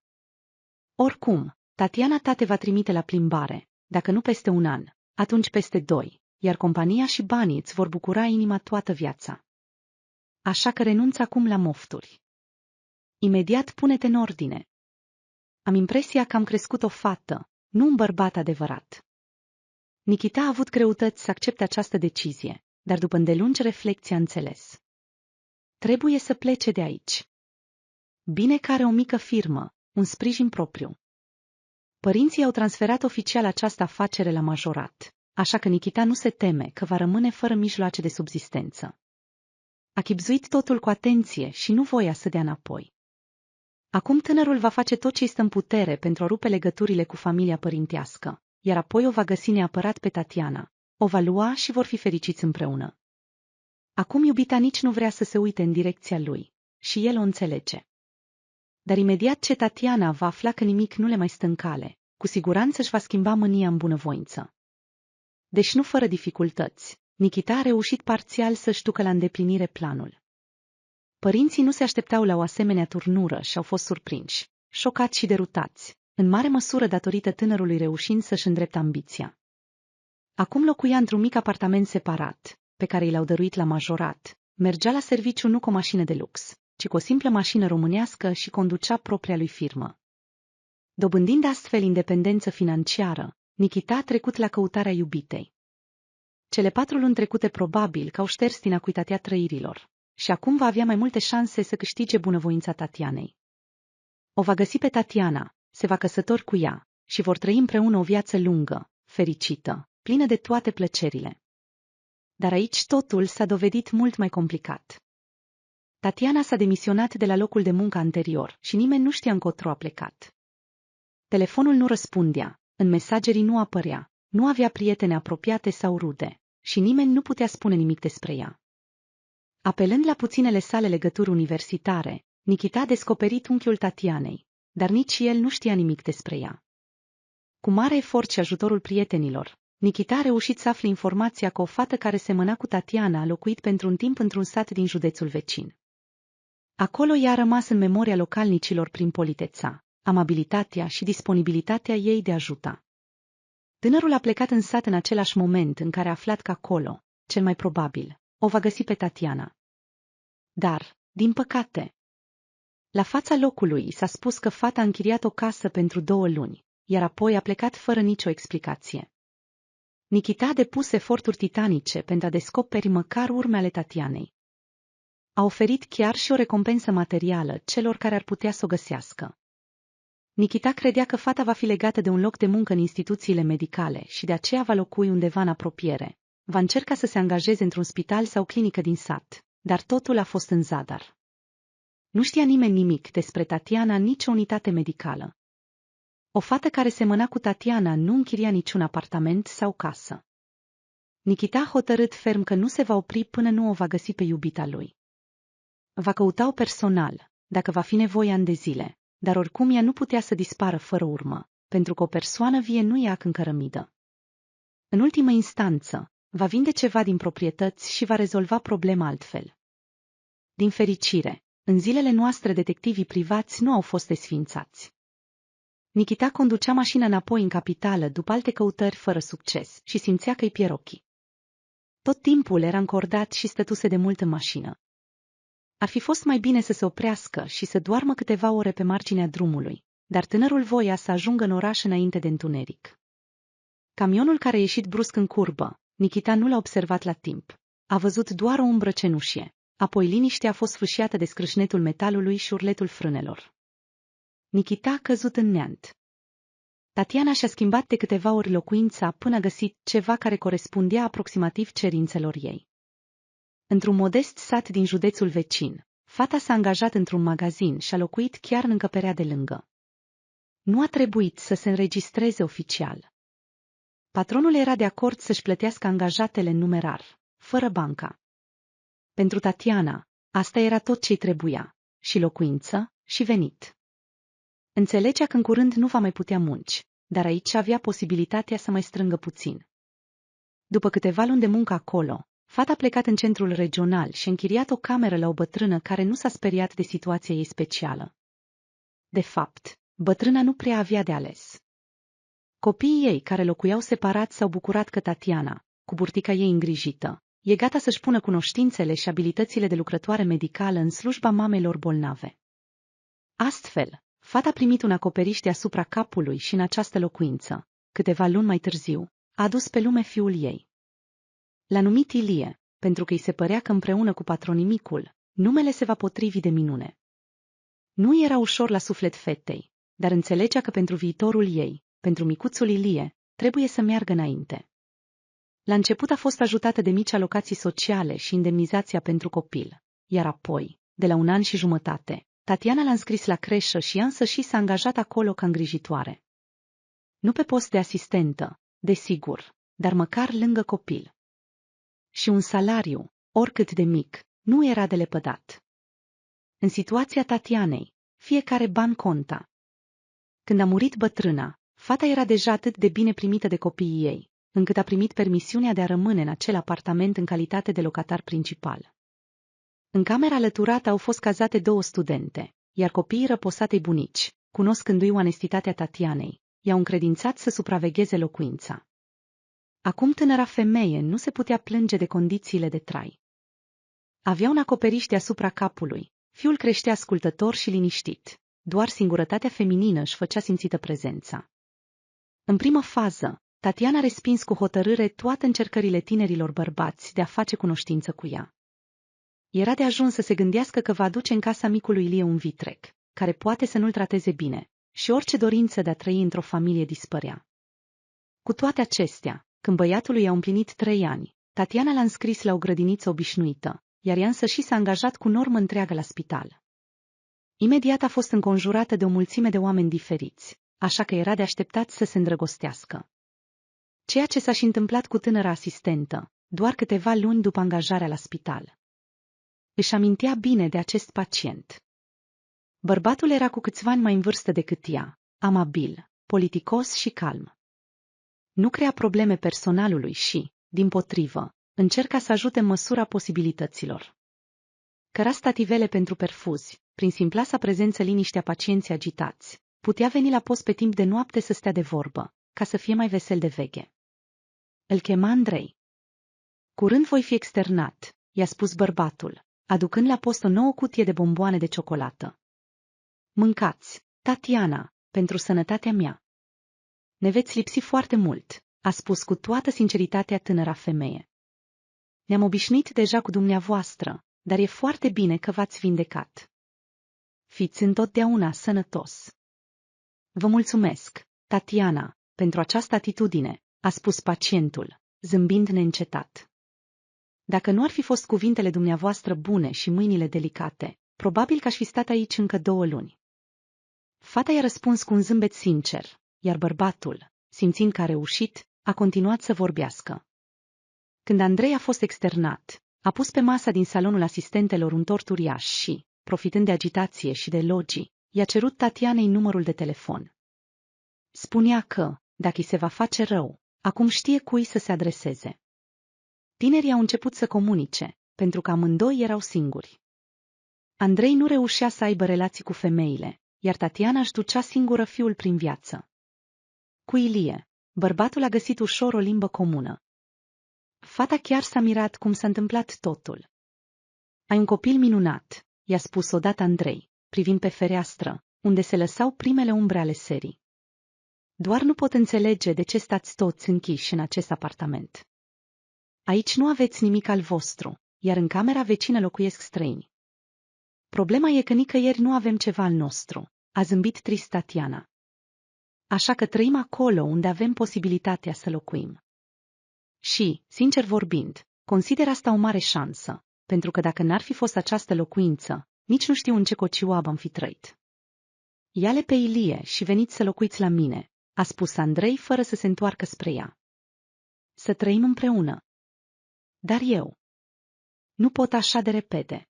Oricum, Tatiana ta te va trimite la plimbare, dacă nu peste un an, atunci peste 2, iar compania și banii îți vor bucura inima toată viața. Așa că renunță acum la mofturi. Imediat pune-te în ordine. Am impresia că am crescut o fată, nu un bărbat adevărat. Nikita a avut greutăți să accepte această decizie, dar după îndelungi reflecții a înțeles. Trebuie să plece de aici. Bine că are o mică firmă, un sprijin propriu. Părinții au transferat oficial această afacere la majorat, așa că Nikita nu se teme că va rămâne fără mijloace de subzistență. A chibzuit totul cu atenție și nu voia să dea înapoi. Acum tânărul va face tot ce-i stă în putere pentru a rupe legăturile cu familia părintească, iar apoi o va găsi neapărat pe Tatiana, o va lua și vor fi fericiți împreună. Acum iubita nici nu vrea să se uite în direcția lui, și el o înțelege. Dar imediat ce Tatiana va afla că nimic nu le mai stă în cale, cu siguranță își va schimba mânia în bunăvoință. Deci nu fără dificultăți, Nikita a reușit parțial să-și ducă la îndeplinire planul. Părinții nu se așteptau la o asemenea turnură și au fost surprinși, șocați și derutați, în mare măsură datorită tânărului reușind să-și îndrepte ambiția. Acum locuia într-un mic apartament separat, pe care i l-au dăruit la majorat, mergea la serviciu nu cu o mașină de lux, ci cu o simplă mașină românească și conducea propria lui firmă. Dobândind astfel independență financiară, Nikita a trecut la căutarea iubitei. Cele 4 luni trecute probabil că au șters din acuitatea trăirilor și acum va avea mai multe șanse să câștige bunăvoința Tatianei. O va găsi pe Tatiana, se va căsători cu ea și vor trăi împreună o viață lungă, fericită, plină de toate plăcerile. Dar aici totul s-a dovedit mult mai complicat. Tatiana s-a demisionat de la locul de muncă anterior și nimeni nu știa încotro a plecat. Telefonul nu răspundea, în mesagerii nu apărea, nu avea prietene apropiate sau rude și nimeni nu putea spune nimic despre ea. Apelând la puținele sale legături universitare, Nikita a descoperit unchiul Tatianei, dar nici el nu știa nimic despre ea. Cu mare efort și ajutorul prietenilor, Nikita a reușit să afle informația că o fată care semăna cu Tatiana a locuit pentru un timp într-un sat din județul vecin. Acolo i-a rămas în memoria localnicilor prin politeța, amabilitatea și disponibilitatea ei de a ajuta. Tânărul a plecat în sat în același moment în care a aflat că acolo, cel mai probabil, o va găsi pe Tatiana. Dar, din păcate, la fața locului s-a spus că fata a închiriat o casă pentru 2 luni, iar apoi a plecat fără nicio explicație. Nikita a depus eforturi titanice pentru a descoperi măcar urme ale Tatianei. A oferit chiar și o recompensă materială celor care ar putea să o găsească. Nikita credea că fata va fi legată de un loc de muncă în instituțiile medicale și de aceea va locui undeva în apropiere. Va încerca să se angajeze într-un spital sau clinică din sat, dar totul a fost în zadar. Nu știa nimeni nimic despre Tatiana în nicio unitate medicală. O fată care semăna cu Tatiana nu închiria niciun apartament sau casă. Nikita a hotărât ferm că nu se va opri până nu o va găsi pe iubita lui. Va căuta-o personal, dacă va fi nevoie ani de zile, dar oricum ea nu putea să dispară fără urmă, pentru că o persoană vie nu ia în cărămidă. În ultimă instanță, va vinde ceva din proprietăți și va rezolva problema altfel. Din fericire, în zilele noastre detectivii privați nu au fost desființați. Nikita conducea mașina înapoi în capitală după alte căutări fără succes și simțea că-i pierd ochii. Tot timpul era încordat și stătuse de mult în mașină. Ar fi fost mai bine să se oprească și să doarmă câteva ore pe marginea drumului, dar tânărul voia să ajungă în oraș înainte de întuneric. Camionul care a ieșit brusc în curbă, Nikita nu l-a observat la timp. A văzut doar o umbră cenușie, apoi liniștea a fost sfâșiată de scrâșnetul metalului și urletul frânelor. Nikita a căzut în neant. Tatiana și-a schimbat de câteva ori locuința până a găsit ceva care corespundea aproximativ cerințelor ei. Într-un modest sat din județul vecin, fata s-a angajat într-un magazin și a locuit chiar în încăperea de lângă. Nu a trebuit să se înregistreze oficial. Patronul era de acord să-și plătească angajatele în numerar, fără banca. Pentru Tatiana, asta era tot ce-i trebuia, și locuință, și venit. Înțelegea că în curând nu va mai putea munci, dar aici avea posibilitatea să mai strângă puțin. După câteva luni de muncă acolo, fata a plecat în centrul regional și a închiriat o cameră la o bătrână care nu s-a speriat de situația ei specială. De fapt, bătrâna nu prea avea de ales. Copiii ei, care locuiau separat, s-au bucurat că Tatiana, cu burtica ei îngrijită, e gata să-și pună cunoștințele și abilitățile de lucrătoare medicală în slujba mamelor bolnave. Astfel, fata a primit un acoperiș deasupra capului și în această locuință, câteva luni mai târziu, a adus pe lume fiul ei. L-a numit Ilie, pentru că îi se părea că împreună cu patronimicul, numele se va potrivi de minune. Nu era ușor la suflet fetei, dar înțelegea că pentru viitorul ei, pentru micuțul Ilie, trebuie să meargă înainte. La început a fost ajutată de mici alocații sociale și indemnizația pentru copil, iar apoi, de la 1 an și jumătate, Tatiana l-a înscris la creșă și ea însăși s-a angajat acolo ca îngrijitoare. Nu pe post de asistentă, desigur, dar măcar lângă copil. Și un salariu, oricât de mic, nu era de lepădat. În situația Tatianei, fiecare ban conta. Când a murit bătrâna, fata era deja atât de bine primită de copiii ei, încât a primit permisiunea de a rămâne în acel apartament în calitate de locatar principal. În camera alăturată au fost cazate 2 studente, iar copiii răposatei bunici, cunoscându-i onestitatea Tatianei, i-au încredințat să supravegheze locuința. Acum tânăra femeie nu se putea plânge de condițiile de trai. Avea un acoperiș deasupra capului, fiul creștea ascultător și liniștit, doar singurătatea feminină își făcea simțită prezența. În primă fază, Tatiana a respins cu hotărâre toate încercările tinerilor bărbați de a face cunoștință cu ea. Era de ajuns să se gândească că va aduce în casa micului Ilie un vitreg, care poate să nu-l trateze bine, și orice dorință de a trăi într-o familie dispărea. Cu toate acestea, când băiatul i-a împlinit 3 ani, Tatiana l-a înscris la o grădiniță obișnuită, iar ea însăși s-a angajat cu normă întreagă la spital. Imediat a fost înconjurată de o mulțime de oameni diferiți, așa că era de așteptat să se îndrăgostească. Ceea ce s-a și întâmplat cu tânăra asistentă, doar câteva luni după angajarea la spital. Își amintea bine de acest pacient. Bărbatul era cu câțiva ani mai în vârstă decât ea, amabil, politicos și calm. Nu crea probleme personalului și, dimpotrivă, încerca să ajute în măsura posibilităților. Căra stativele pentru perfuzi, prin simpla sa prezență liniștea pacienții agitați, putea veni la post pe timp de noapte să stea de vorbă, ca să fie mai vesel de veche. Îl chema Andrei. Curând voi fi externat, i-a spus bărbatul, aducând la post o nouă cutie de bomboane de ciocolată. Mâncați, Tatiana, pentru sănătatea mea. Ne veți lipsi foarte mult, a spus cu toată sinceritatea tânăra femeie. Ne-am obișnuit deja cu dumneavoastră, dar e foarte bine că v-ați vindecat. Fiți întotdeauna sănătos. Vă mulțumesc, Tatiana, pentru această atitudine, a spus pacientul, zâmbind neîncetat. Dacă nu ar fi fost cuvintele dumneavoastră bune și mâinile delicate, probabil că aș fi stat aici încă 2 luni. Fata i-a răspuns cu un zâmbet sincer, iar bărbatul, simțind că a reușit, a continuat să vorbească. Când Andrei a fost externat, a pus pe masa din salonul asistentelor un tort uriaș și, profitând de agitație și de elogii, i-a cerut Tatianei numărul de telefon. Spunea că, dacă îi se va face rău, acum știe cui să se adreseze. Tinerii au început să comunice, pentru că amândoi erau singuri. Andrei nu reușea să aibă relații cu femeile, iar Tatiana își ducea singură fiul prin viață. Cu Ilie, bărbatul a găsit ușor o limbă comună. Fata chiar s-a mirat cum s-a întâmplat totul. Ai un copil minunat, i-a spus odată Andrei, privind pe fereastră, unde se lăsau primele umbre ale serii. Doar nu pot înțelege de ce stați toți închiși în acest apartament. Aici nu aveți nimic al vostru, iar în camera vecină locuiesc străini. Problema e că nicăieri nu avem ceva al nostru, a zâmbit trist Tatiana. Așa că trăim acolo unde avem posibilitatea să locuim. Și, sincer vorbind, consider asta o mare șansă, pentru că dacă n-ar fi fost această locuință, nici nu știu în ce cocioabă am fi trăit. Ia-le pe Ilie și veniți să locuiți la mine, a spus Andrei fără să se întoarcă spre ea. Să trăim împreună. Dar eu. Nu pot așa de repede.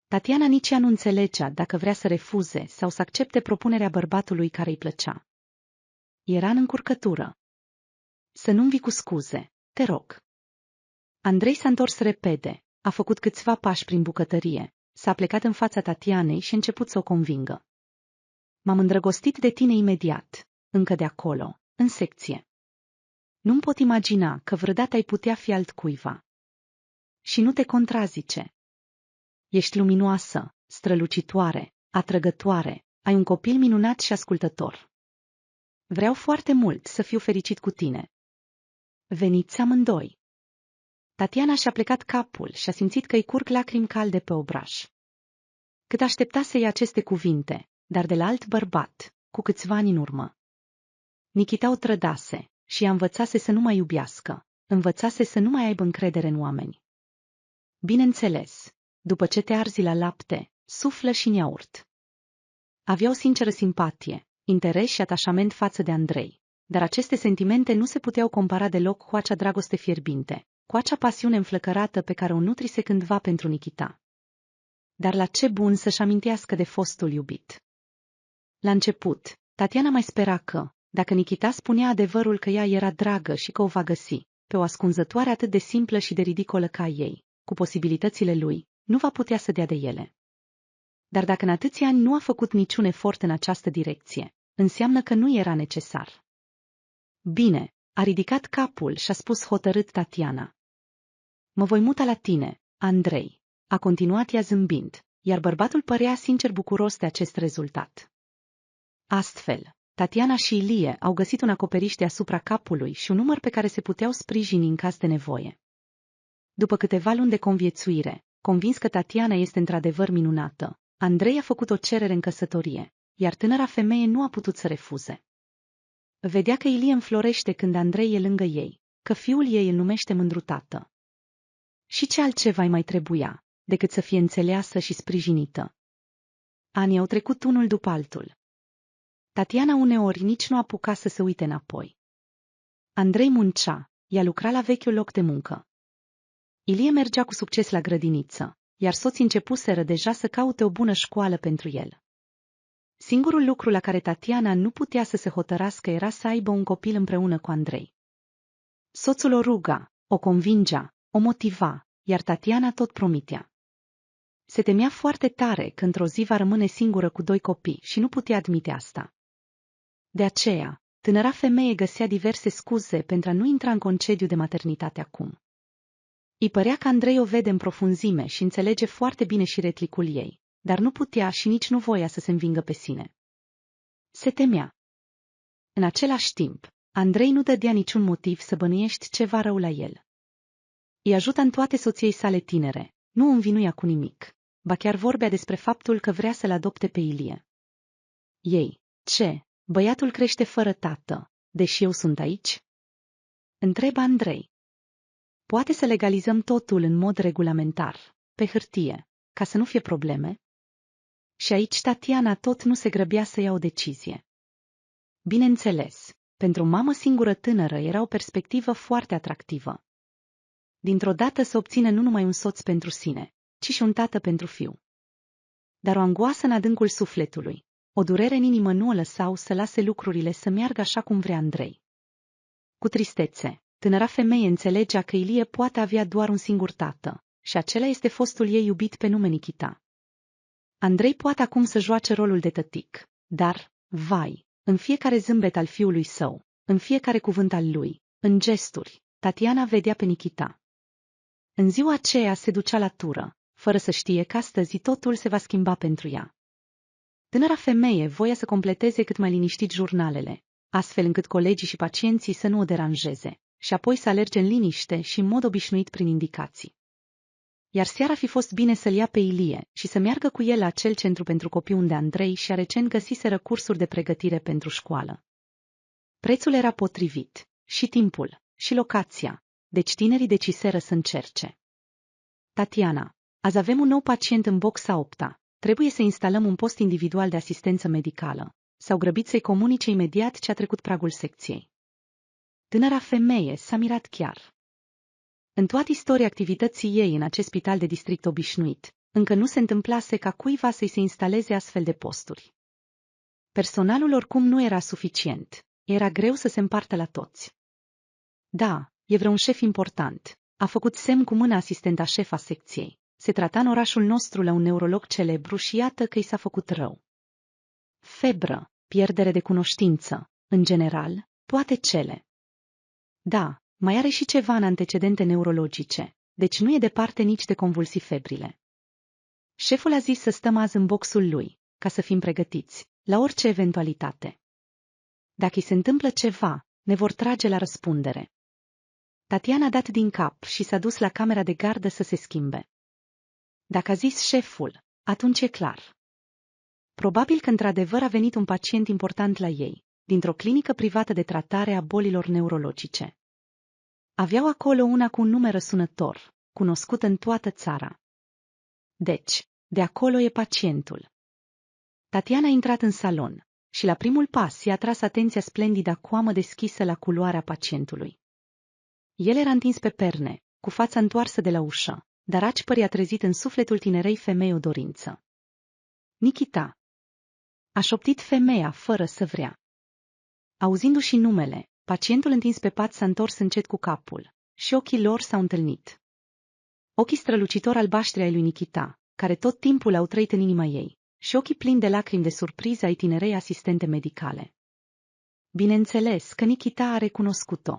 Tatiana nici ea nu înțelegea dacă vrea să refuze sau să accepte propunerea bărbatului care îi plăcea. Era în încurcătură. Să nu-mi vii cu scuze, te rog. Andrei s-a întors repede, a făcut câțiva pași prin bucătărie, s-a plecat în fața Tatianei și a început să o convingă. M-am îndrăgostit de tine imediat, încă de acolo, în secție. Nu-mi pot imagina că vreodată ai putea fi altcuiva. Și nu te contrazice. Ești luminoasă, strălucitoare, atrăgătoare, ai un copil minunat și ascultător. Vreau foarte mult să fiu fericit cu tine. Veniți amândoi. Tatiana și-a plecat capul și a simțit că îi curg lacrimi calde pe obraj. Cât aștepta să iei aceste cuvinte, dar de la alt bărbat, cu câțiva ani în urmă. Nikita o trădase și i-a învățase să nu mai iubească, învățase să nu mai aibă încredere în oameni. Bineînțeles, după ce te arzi la lapte, suflă și în iaurt. Avea o sinceră simpatie, interes și atașament față de Andrei, dar aceste sentimente nu se puteau compara deloc cu acea dragoste fierbinte, cu acea pasiune înflăcărată pe care o nutrise cândva pentru Nikita. Dar la ce bun să-și amintească de fostul iubit. La început, Tatiana mai spera că, dacă Nikita spunea adevărul că ea era dragă și că o va găsi, pe o ascunzătoare atât de simplă și de ridicolă ca ei, cu posibilitățile lui, nu va putea să dea de ele. Dar dacă în atâția ani nu a făcut niciun efort în această direcție, înseamnă că nu era necesar. Bine, a ridicat capul și a spus hotărât Tatiana. Mă voi muta la tine, Andrei, a continuat ea zâmbind, iar bărbatul părea sincer bucuros de acest rezultat. Astfel, Tatiana și Ilie au găsit un acoperiș deasupra capului și un număr pe care se puteau sprijini în caz de nevoie. După câteva luni de conviețuire, convins că Tatiana este într-adevăr minunată, Andrei a făcut o cerere în căsătorie, iar tânăra femeie nu a putut să refuze. Vedea că Ilie înflorește când Andrei e lângă ei, că fiul ei îl numește mândru tată. Și ce altceva îi mai trebuia, decât să fie înțeleasă și sprijinită? Anii au trecut unul după altul. Tatiana uneori nici nu apuca să se uite înapoi. Andrei muncea, ea lucra la vechiul loc de muncă. Ilie mergea cu succes la grădiniță, iar soții începuseră deja să caute o bună școală pentru el. Singurul lucru la care Tatiana nu putea să se hotărască era să aibă un copil împreună cu Andrei. Soțul o ruga, o convingea, o motiva, iar Tatiana tot promitea. Se temea foarte tare că într-o zi va rămâne singură cu 2 copii și nu putea admite asta. De aceea, tânăra femeie găsea diverse scuze pentru a nu intra în concediu de maternitate acum. Îi părea că Andrei o vede în profunzime și înțelege foarte bine și retlicul ei, dar nu putea și nici nu voia să se învingă pe sine. Se temea. În același timp, Andrei nu dădea niciun motiv să bănuiești ceva rău la el. Îi ajută în toate soției sale tinere, nu o învinuia cu nimic, ba chiar vorbea despre faptul că vrea să-l adopte pe Ilie. Ei, ce, băiatul crește fără tată, deși eu sunt aici? Întrebă Andrei. Poate să legalizăm totul în mod regulamentar, pe hârtie, ca să nu fie probleme? Și aici Tatiana tot nu se grăbea să ia o decizie. Bineînțeles, pentru o mamă singură tânără era o perspectivă foarte atractivă. Dintr-o dată să obțină nu numai un soț pentru sine, ci și un tată pentru fiu. Dar o angoasă în adâncul sufletului, o durere în inimă nu o lăsau să lase lucrurile să meargă așa cum vrea Andrei. Cu tristețe, tânăra femeie înțelegea că Ilie poate avea doar un singur tată, și acela este fostul ei iubit pe nume Nikita. Andrei poate acum să joace rolul de tătic, dar, vai, în fiecare zâmbet al fiului său, în fiecare cuvânt al lui, în gesturi, Tatiana vedea pe Nikita. În ziua aceea se ducea la tură, fără să știe că astăzi totul se va schimba pentru ea. Tânăra femeie voia să completeze cât mai liniștit jurnalele, astfel încât colegii și pacienții să nu o deranjeze, și apoi să alerge în liniște și în mod obișnuit prin indicații. Iar seara fi fost bine să-l ia pe Ilie și să meargă cu el la acel centru pentru copii unde Andrei și-a recent găsiseră cursuri de pregătire pentru școală. Prețul era potrivit, și timpul, și locația, deci tinerii deciseră să încerce. Tatiana, azi avem un nou pacient în boxa 8-a, trebuie să instalăm un post individual de asistență medicală. S-au grăbit să-i comunice imediat ce a trecut pragul secției. Tânăra femeie s-a mirat chiar. În toată istoria activității ei în acest spital de district obișnuit, încă nu se întâmplase ca cuiva să-i se instaleze astfel de posturi. Personalul oricum nu era suficient, era greu să se împartă la toți. Da, e vreun șef important, a făcut semn cu mâna asistenta șefa secției. Se trata în orașul nostru la un neurolog celebru și iată că i s-a făcut rău. Febră, pierdere de cunoștință, în general, toate cele. Da, mai are și ceva în antecedente neurologice, deci nu e departe nici de convulsii febrile. Șeful a zis să stăm azi în boxul lui, ca să fim pregătiți, la orice eventualitate. Dacă îi se întâmplă ceva, ne vor trage la răspundere. Tatiana a dat din cap și s-a dus la camera de gardă să se schimbe. Dacă a zis șeful, atunci e clar. Probabil că într-adevăr a venit un pacient important la ei, dintr-o clinică privată de tratare a bolilor neurologice. Aveau acolo una cu un nume răsunător, cunoscut în toată țara. Deci, de acolo e pacientul. Tatiana a intrat în salon și la primul pas i-a atras atenția splendida coamă deschisă la culoarea pacientului. El era întins pe perne, cu fața întoarsă de la ușă, dar acipăr i-a trezit în sufletul tinerei femei o dorință. Nikita. A șoptit femeia fără să vrea. Auzindu-și numele, pacientul întins pe pat s-a întors încet cu capul și ochii lor s-au întâlnit. Ochii strălucitori albaștri ai lui Nikita, care tot timpul au trăit în inima ei, și ochii plini de lacrimi de surpriză ai tinerei asistente medicale. Bineînțeles că Nikita a recunoscut-o.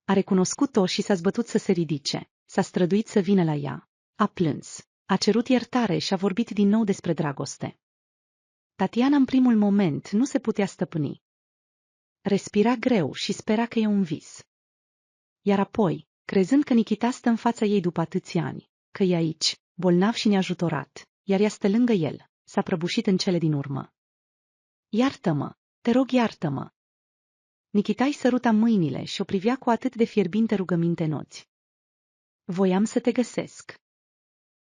A recunoscut-o și s-a zbătut să se ridice, s-a străduit să vină la ea, a plâns, a cerut iertare și a vorbit din nou despre dragoste. Tatiana în primul moment nu se putea stăpâni. Respira greu și spera că e un vis. Iar apoi, crezând că Nikita stă în fața ei după atâția ani, că e aici, bolnav și neajutorat, iar ea stă lângă el, s-a prăbușit în cele din urmă. Iartă-mă, te rog iartă-mă. Nikita îi săruta mâinile și o privea cu atât de fierbinte rugăminte în ochi. Voiam să te găsesc.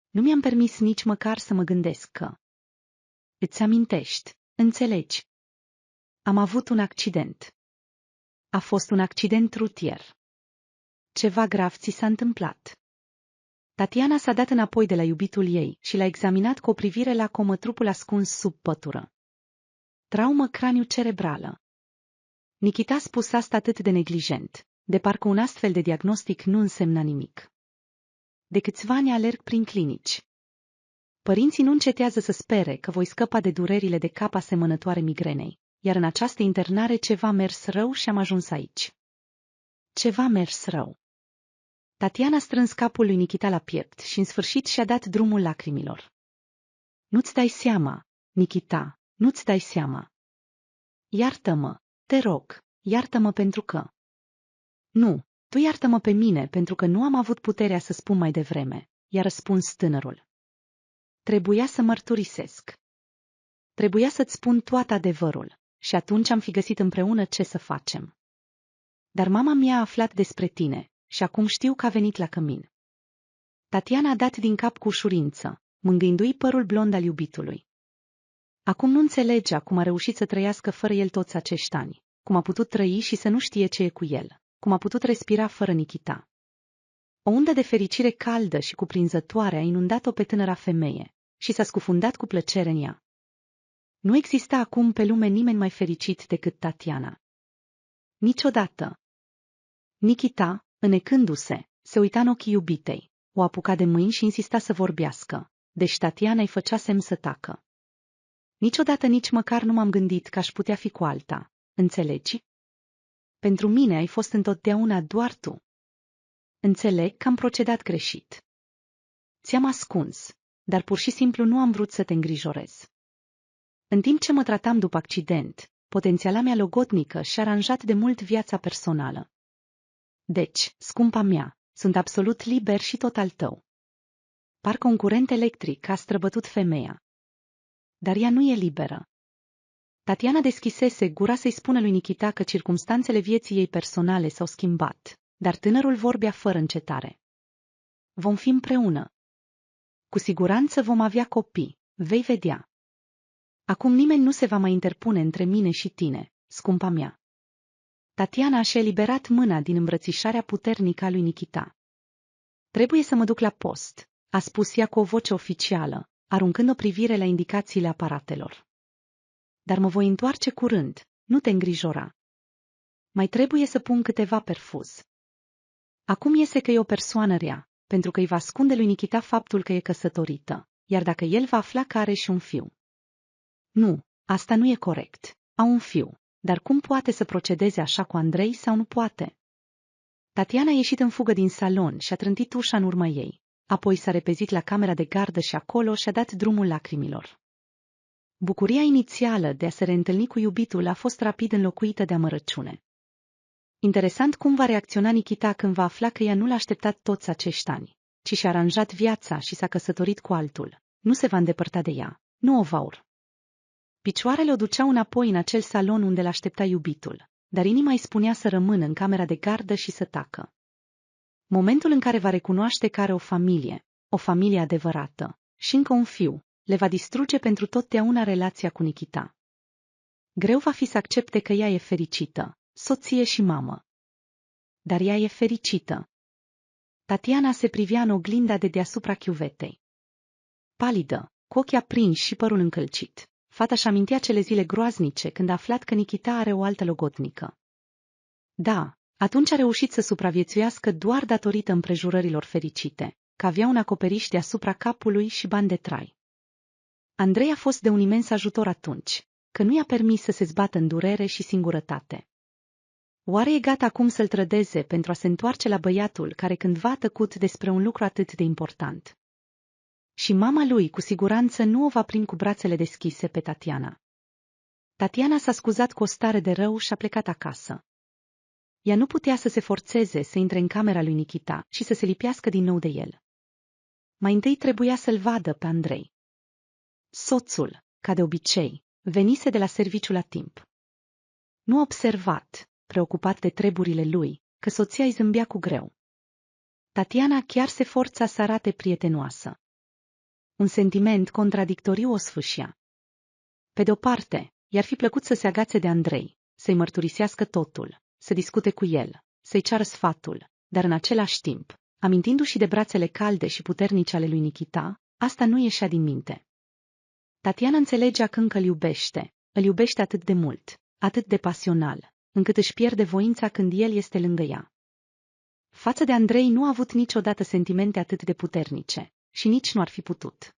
Nu mi-am permis nici măcar să mă gândesc că... Îți amintești, înțelegi? Am avut un accident. A fost un accident rutier. Ceva grav ți s-a întâmplat. Tatiana s-a dat înapoi de la iubitul ei și l-a examinat cu o privire la comătrupul ascuns sub pătură. Traumă craniu-cerebrală. Nikita a spus asta atât de neglijent, de parcă un astfel de diagnostic nu însemna nimic. De câțiva ani alerg prin clinici. Părinții nu încetează să spere că voi scăpa de durerile de cap asemănătoare migrenei, iar în această internare ceva a mers rău și am ajuns aici. Ceva a mers rău. Tatiana a strâns capul lui Nikita la piept și în sfârșit și-a dat drumul lacrimilor. Nu-ți dai seama, Nikita, nu-ți dai seama. Iartă-mă, te rog, iartă-mă pentru că... Nu, tu iartă-mă pe mine pentru că nu am avut puterea să spun mai devreme, i-a răspuns tânărul. Trebuia să mărturisesc. Trebuia să-ți spun toată adevărul și atunci am fi găsit împreună ce să facem. Dar mama mea a aflat despre tine și acum știu că a venit la cămin. Tatiana a dat din cap cu ușurință, mângâindu-i părul blond al iubitului. Acum nu înțelegea cum a reușit să trăiască fără el toți acești ani, cum a putut trăi și să nu știe ce e cu el, cum a putut respira fără Nikita. O undă de fericire caldă și cuprinzătoare a inundat-o pe tânăra femeie și s-a scufundat cu plăcere în ea. Nu exista acum pe lume nimeni mai fericit decât Tatiana. Niciodată. Nikita, înecându-se, se uita în ochii iubitei, o apuca de mâini și insista să vorbească, deci Tatiana îi făcea semn să tacă. Niciodată nici măcar nu m-am gândit că aș putea fi cu alta, înțelegi? Pentru mine ai fost întotdeauna doar tu. Înțeleg că am procedat greșit. Ți-am ascuns, dar pur și simplu nu am vrut să te îngrijorez. În timp ce mă tratam după accident, potențiala mea logodnică și-a aranjat de mult viața personală. Deci, scumpa mea, sunt absolut liber și tot al tău. Parcă un curent electric a străbătut femeia. Dar ea nu e liberă. Tatiana deschisese gura să-i spună lui Nikita că circumstanțele vieții ei personale s-au schimbat, dar tânărul vorbea fără încetare. Vom fi împreună. Cu siguranță vom avea copii, vei vedea. Acum nimeni nu se va mai interpune între mine și tine, scumpa mea. Tatiana și-a eliberat mâna din îmbrățișarea puternică a lui Nikita. Trebuie să mă duc la post, a spus ea cu o voce oficială, aruncând o privire la indicațiile aparatelor. Dar mă voi întoarce curând, nu te îngrijora. Mai trebuie să pun câteva perfuz. Acum iese că e o persoană rea, pentru că îi va ascunde lui Nikita faptul că e căsătorită, iar dacă el va afla că are și un fiu. Nu, asta nu e corect. Au un fiu, dar cum poate să procedeze așa cu Andrei sau nu poate? Tatiana a ieșit în fugă din salon și a trântit ușa în urma ei. Apoi s-a repezit la camera de gardă și acolo și-a dat drumul lacrimilor. Bucuria inițială de a se reîntâlni cu iubitul a fost rapid înlocuită de amărăciune. Interesant cum va reacționa Nikita când va afla că ea nu l-a așteptat toți acești ani, ci și-a aranjat viața și s-a căsătorit cu altul. Nu se va îndepărta de ea, nu o va urma. Picioarele o duceau înapoi în acel salon unde l-aștepta iubitul, dar inima îi spunea să rămână în camera de gardă și să tacă. Momentul în care va recunoaște că are o familie adevărată, și încă un fiu, le va distruge pentru totdeauna relația cu Nikita. Greu va fi să accepte că ea e fericită, soție și mamă. Dar ea e fericită. Tatiana se privea în oglinda de deasupra chiuvetei. Palidă, cu ochii aprinși și părul încălcit, fata își amintea cele zile groaznice când a aflat că Nikita are o altă logodnică. Da, atunci a reușit să supraviețuiască doar datorită împrejurărilor fericite, că avea un acoperiș deasupra capului și bani de trai. Andrei a fost de un imens ajutor atunci, că nu i-a permis să se zbată în durere și singurătate. Oare e gata acum să-l trădeze pentru a se întoarce la băiatul care cândva a tăcut despre un lucru atât de important? Și mama lui cu siguranță nu o va primi cu brațele deschise pe Tatiana. Tatiana s-a scuzat cu o stare de rău și a plecat acasă. Ea nu putea să se forțeze să intre în camera lui Nikita și să se lipească din nou de el. Mai întâi trebuia să-l vadă pe Andrei. Soțul, ca de obicei, venise de la serviciu la timp. Nu a observat, preocupat de treburile lui, că soția îi zâmbea cu greu. Tatiana chiar se forța să arate prietenoasă. Un sentiment contradictoriu o sfâșia. Pe de-o parte, i-ar fi plăcut să se agațe de Andrei, să-i mărturisească totul, să discute cu el, să-i ceară sfatul, dar în același timp, amintindu-și de brațele calde și puternice ale lui Nikita, asta nu ieșea din minte. Tatiana înțelegea că încă îl iubește atât de mult, atât de pasional, încât își pierde voința când el este lângă ea. Față de Andrei nu a avut niciodată sentimente atât de puternice și nici nu ar fi putut.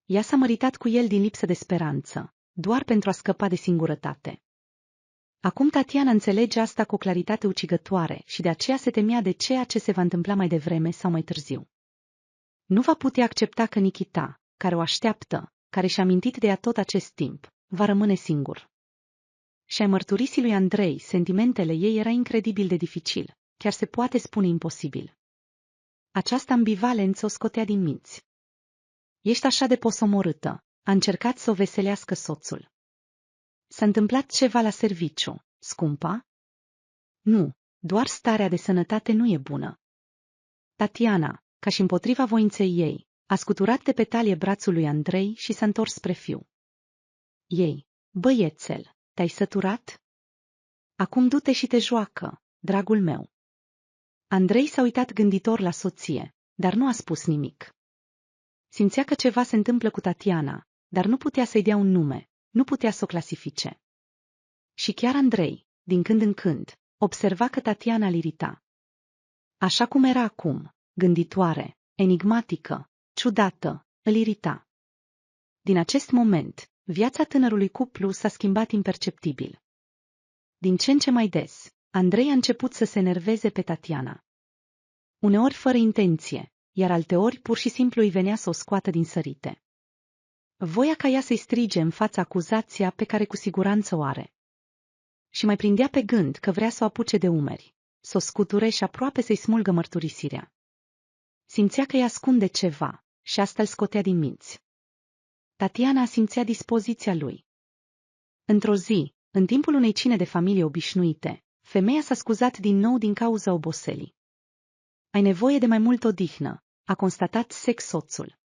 Ea s-a măritat cu el din lipsă de speranță, doar pentru a scăpa de singurătate. Acum Tatiana înțelege asta cu o claritate ucigătoare și de aceea se temea de ceea ce se va întâmpla mai devreme sau mai târziu. Nu va putea accepta că Nikita, care o așteaptă, care și-a amintit de ea tot acest timp, va rămâne singur. Și-a mărturisit lui Andrei, sentimentele ei era incredibil de dificil, chiar se poate spune imposibil. Această ambivalență o scotea din minți. Ești așa de posomorâtă, a încercat să o veselească soțul. S-a întâmplat ceva la serviciu, scumpa? Nu, doar starea de sănătate nu e bună. Tatiana, ca și împotriva voinței ei, a scuturat de pe talie brațul lui Andrei și s-a întors spre fiu. Ei, băiețel, te-ai săturat? Acum du-te și te joacă, dragul meu. Andrei s-a uitat gânditor la soție, dar nu a spus nimic. Simțea că ceva se întâmplă cu Tatiana, dar nu putea să-i dea un nume, nu putea să o clasifice. Și chiar Andrei, din când în când, observa că Tatiana îl irita. Așa cum era acum, gânditoare, enigmatică, ciudată, îl irita. Din acest moment, viața tânărului cuplu s-a schimbat imperceptibil. Din ce în ce mai des, Andrei a început să se enerveze pe Tatiana. Uneori fără intenție, iar alteori pur și simplu îi venea să o scoată din sărite. Voia ca ea să-i strige în fața acuzația pe care cu siguranță o are. Și mai prindea pe gând că vrea să o apuce de umeri, să o scuture și aproape să-i smulgă mărturisirea. Simțea că îi ascunde ceva și asta îl scotea din minți. Tatiana simțea dispoziția lui. Într-o zi, în timpul unei cine de familie obișnuite, femeia s-a scuzat din nou din cauza oboselii. Ai nevoie de mai mult odihnă, a constatat sec soțul.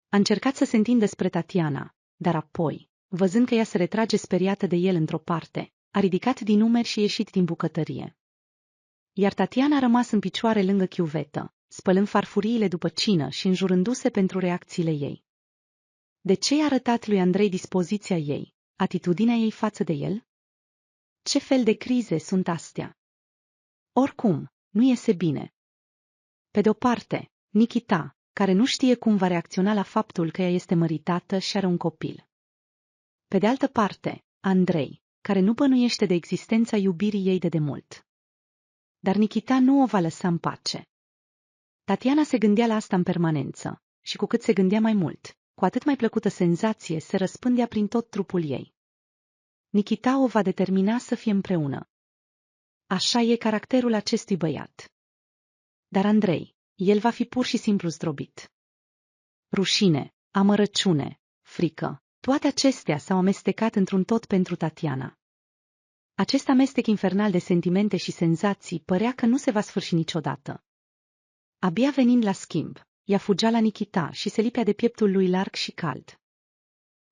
A încercat să se întindă spre Tatiana, dar apoi, văzând că ea se retrage speriată de el într-o parte, a ridicat din umeri și ieșit din bucătărie. Iar Tatiana a rămas în picioare lângă chiuvetă, spălând farfuriile după cină și înjurându-se pentru reacțiile ei. De ce i-a arătat lui Andrei dispoziția ei, atitudinea ei față de el? Ce fel de crize sunt astea? Oricum, nu iese bine. Pe de-o parte, Nikita, care nu știe cum va reacționa la faptul că ea este măritată și are un copil. Pe de altă parte, Andrei, care nu bănuiește de existența iubirii ei de demult. Dar Nikita nu o va lăsa în pace. Tatiana se gândea la asta în permanență, și cu cât se gândea mai mult, cu atât mai plăcută senzație se răspândea prin tot trupul ei. Nikita o va determina să fie împreună. Așa e caracterul acestui băiat. Dar Andrei, el va fi pur și simplu zdrobit. Rușine, amărăciune, frică, toate acestea s-au amestecat într-un tot pentru Tatiana. Acest amestec infernal de sentimente și senzații părea că nu se va sfârși niciodată. Abia venind la schimb, ea fugea la Nikita și se lipea de pieptul lui larg și cald.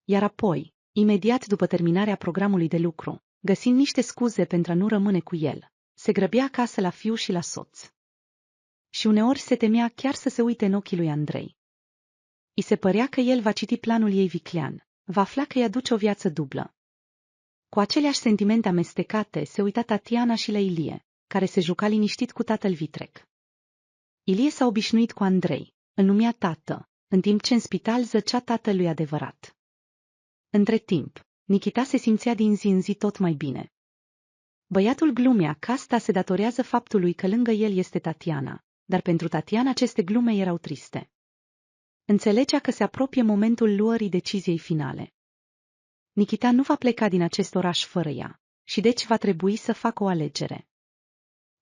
Iar apoi, imediat după terminarea programului de lucru, găsind niște scuze pentru a nu rămâne cu el, se grăbea acasă la fiu și la soț. Și uneori se temea chiar să se uite în ochii lui Andrei. I se părea că el va citi planul ei viclean, va afla că îi aduce o viață dublă. Cu aceleași sentimente amestecate se uita Tatiana și la Ilie, care se juca liniștit cu tatăl vitreg. Ilie s-a obișnuit cu Andrei, îl numea tată, în timp ce în spital zăcea tatălui adevărat. Între timp, Nikita se simțea din zi în zi tot mai bine. Băiatul glumea că asta se datorează faptului că lângă el este Tatiana, dar pentru Tatiana aceste glume erau triste. Înțelegea că se apropie momentul luării deciziei finale. Nikita nu va pleca din acest oraș fără ea, și deci va trebui să facă o alegere.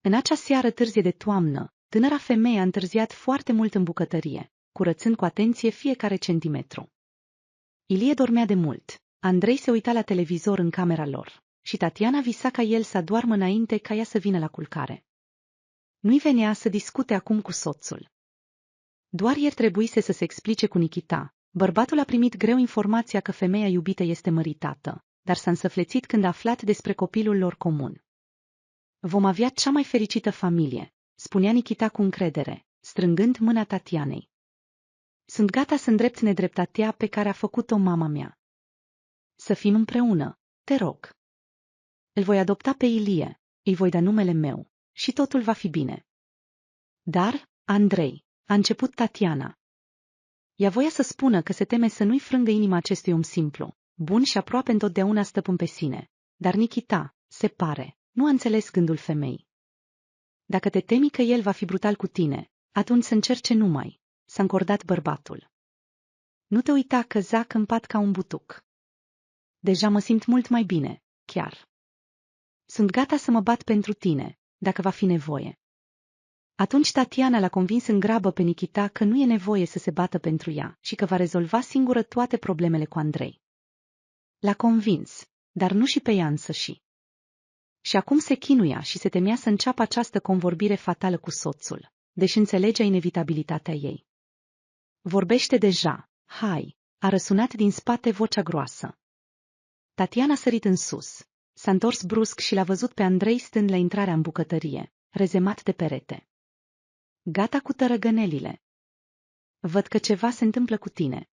În acea seară târzie de toamnă, tânăra femeie a întârziat foarte mult în bucătărie, curățând cu atenție fiecare centimetru. Ilie dormea de mult, Andrei se uita la televizor în camera lor, și Tatiana visa ca el să adoarmă înainte ca ea să vină la culcare. Nu-i venea să discute acum cu soțul. Doar ieri trebuise să se explice cu Nikita. Bărbatul a primit greu informația că femeia iubită este măritată, dar s-a însăflețit când a aflat despre copilul lor comun. Vom avea cea mai fericită familie, spunea Nikita cu încredere, strângând mâna Tatianei. Sunt gata să îndrept nedreptatea pe care a făcut-o mama mea. Să fim împreună, te rog. Îl voi adopta pe Ilie, îi voi da numele meu, și totul va fi bine. Dar, Andrei, a început Tatiana. Ea voia să spună că se teme să nu-i frângă inima acestui om simplu, bun și aproape întotdeauna stăpân pe sine, dar Nikita, se pare, nu a înțeles gândul femeii. Dacă te temi că el va fi brutal cu tine, atunci să încerce numai, s-a încordat bărbatul. Nu te uita că zac în pat ca un butuc. Deja mă simt mult mai bine, chiar. Sunt gata să mă bat pentru tine, dacă va fi nevoie. Atunci Tatiana l-a convins în grabă pe Nikita că nu e nevoie să se bată pentru ea și că va rezolva singură toate problemele cu Andrei. L-a convins, dar nu și pe ea însăși. Și acum se chinuia și se temea să înceapă această convorbire fatală cu soțul, deși înțelegea inevitabilitatea ei. Vorbește deja, hai, a răsunat din spate vocea groasă. Tatiana a sărit în sus, s-a întors brusc și l-a văzut pe Andrei stând la intrarea în bucătărie, rezemat de perete. Gata cu tărăgănelile. Văd că ceva se întâmplă cu tine.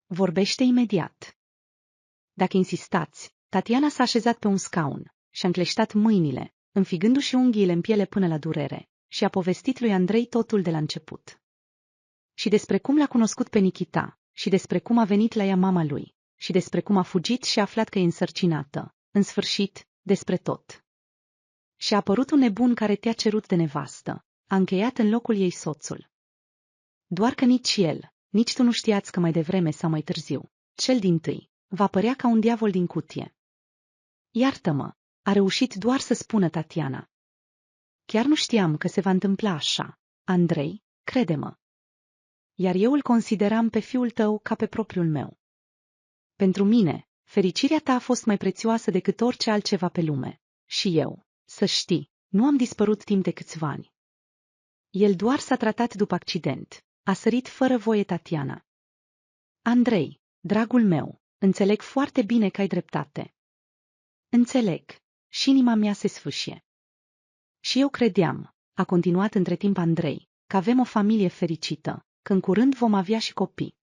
Vorbește imediat. Dacă insistați, Tatiana s-a așezat pe un scaun și-a încleștat mâinile, înfigându-și unghiile în piele până la durere, și a povestit lui Andrei totul de la început. Și despre cum l-a cunoscut pe Nikita, și despre cum a venit la ea mama lui, și despre cum a fugit și a aflat că e însărcinată, în sfârșit, despre tot. Și a apărut un nebun care te-a cerut de nevastă, a încheiat în locul ei soțul. Doar că nici el, nici tu nu știați că mai devreme sau mai târziu, cel dintâi, va părea ca un diavol din cutie. Iartă-mă, a reușit doar să spună Tatiana. Chiar nu știam că se va întâmpla așa, Andrei, crede-mă. Iar eu îl consideram pe fiul tău ca pe propriul meu. Pentru mine, fericirea ta a fost mai prețioasă decât orice altceva pe lume. Și eu, să știi, nu am dispărut timp de câțiva ani. El doar s-a tratat după accident, a sărit fără voie Tatiana. Andrei, dragul meu, înțeleg foarte bine că ai dreptate. Înțeleg, și inima mea se sfâșie. Și eu credeam, a continuat între timp Andrei, că avem o familie fericită, că în curând vom avea și copii.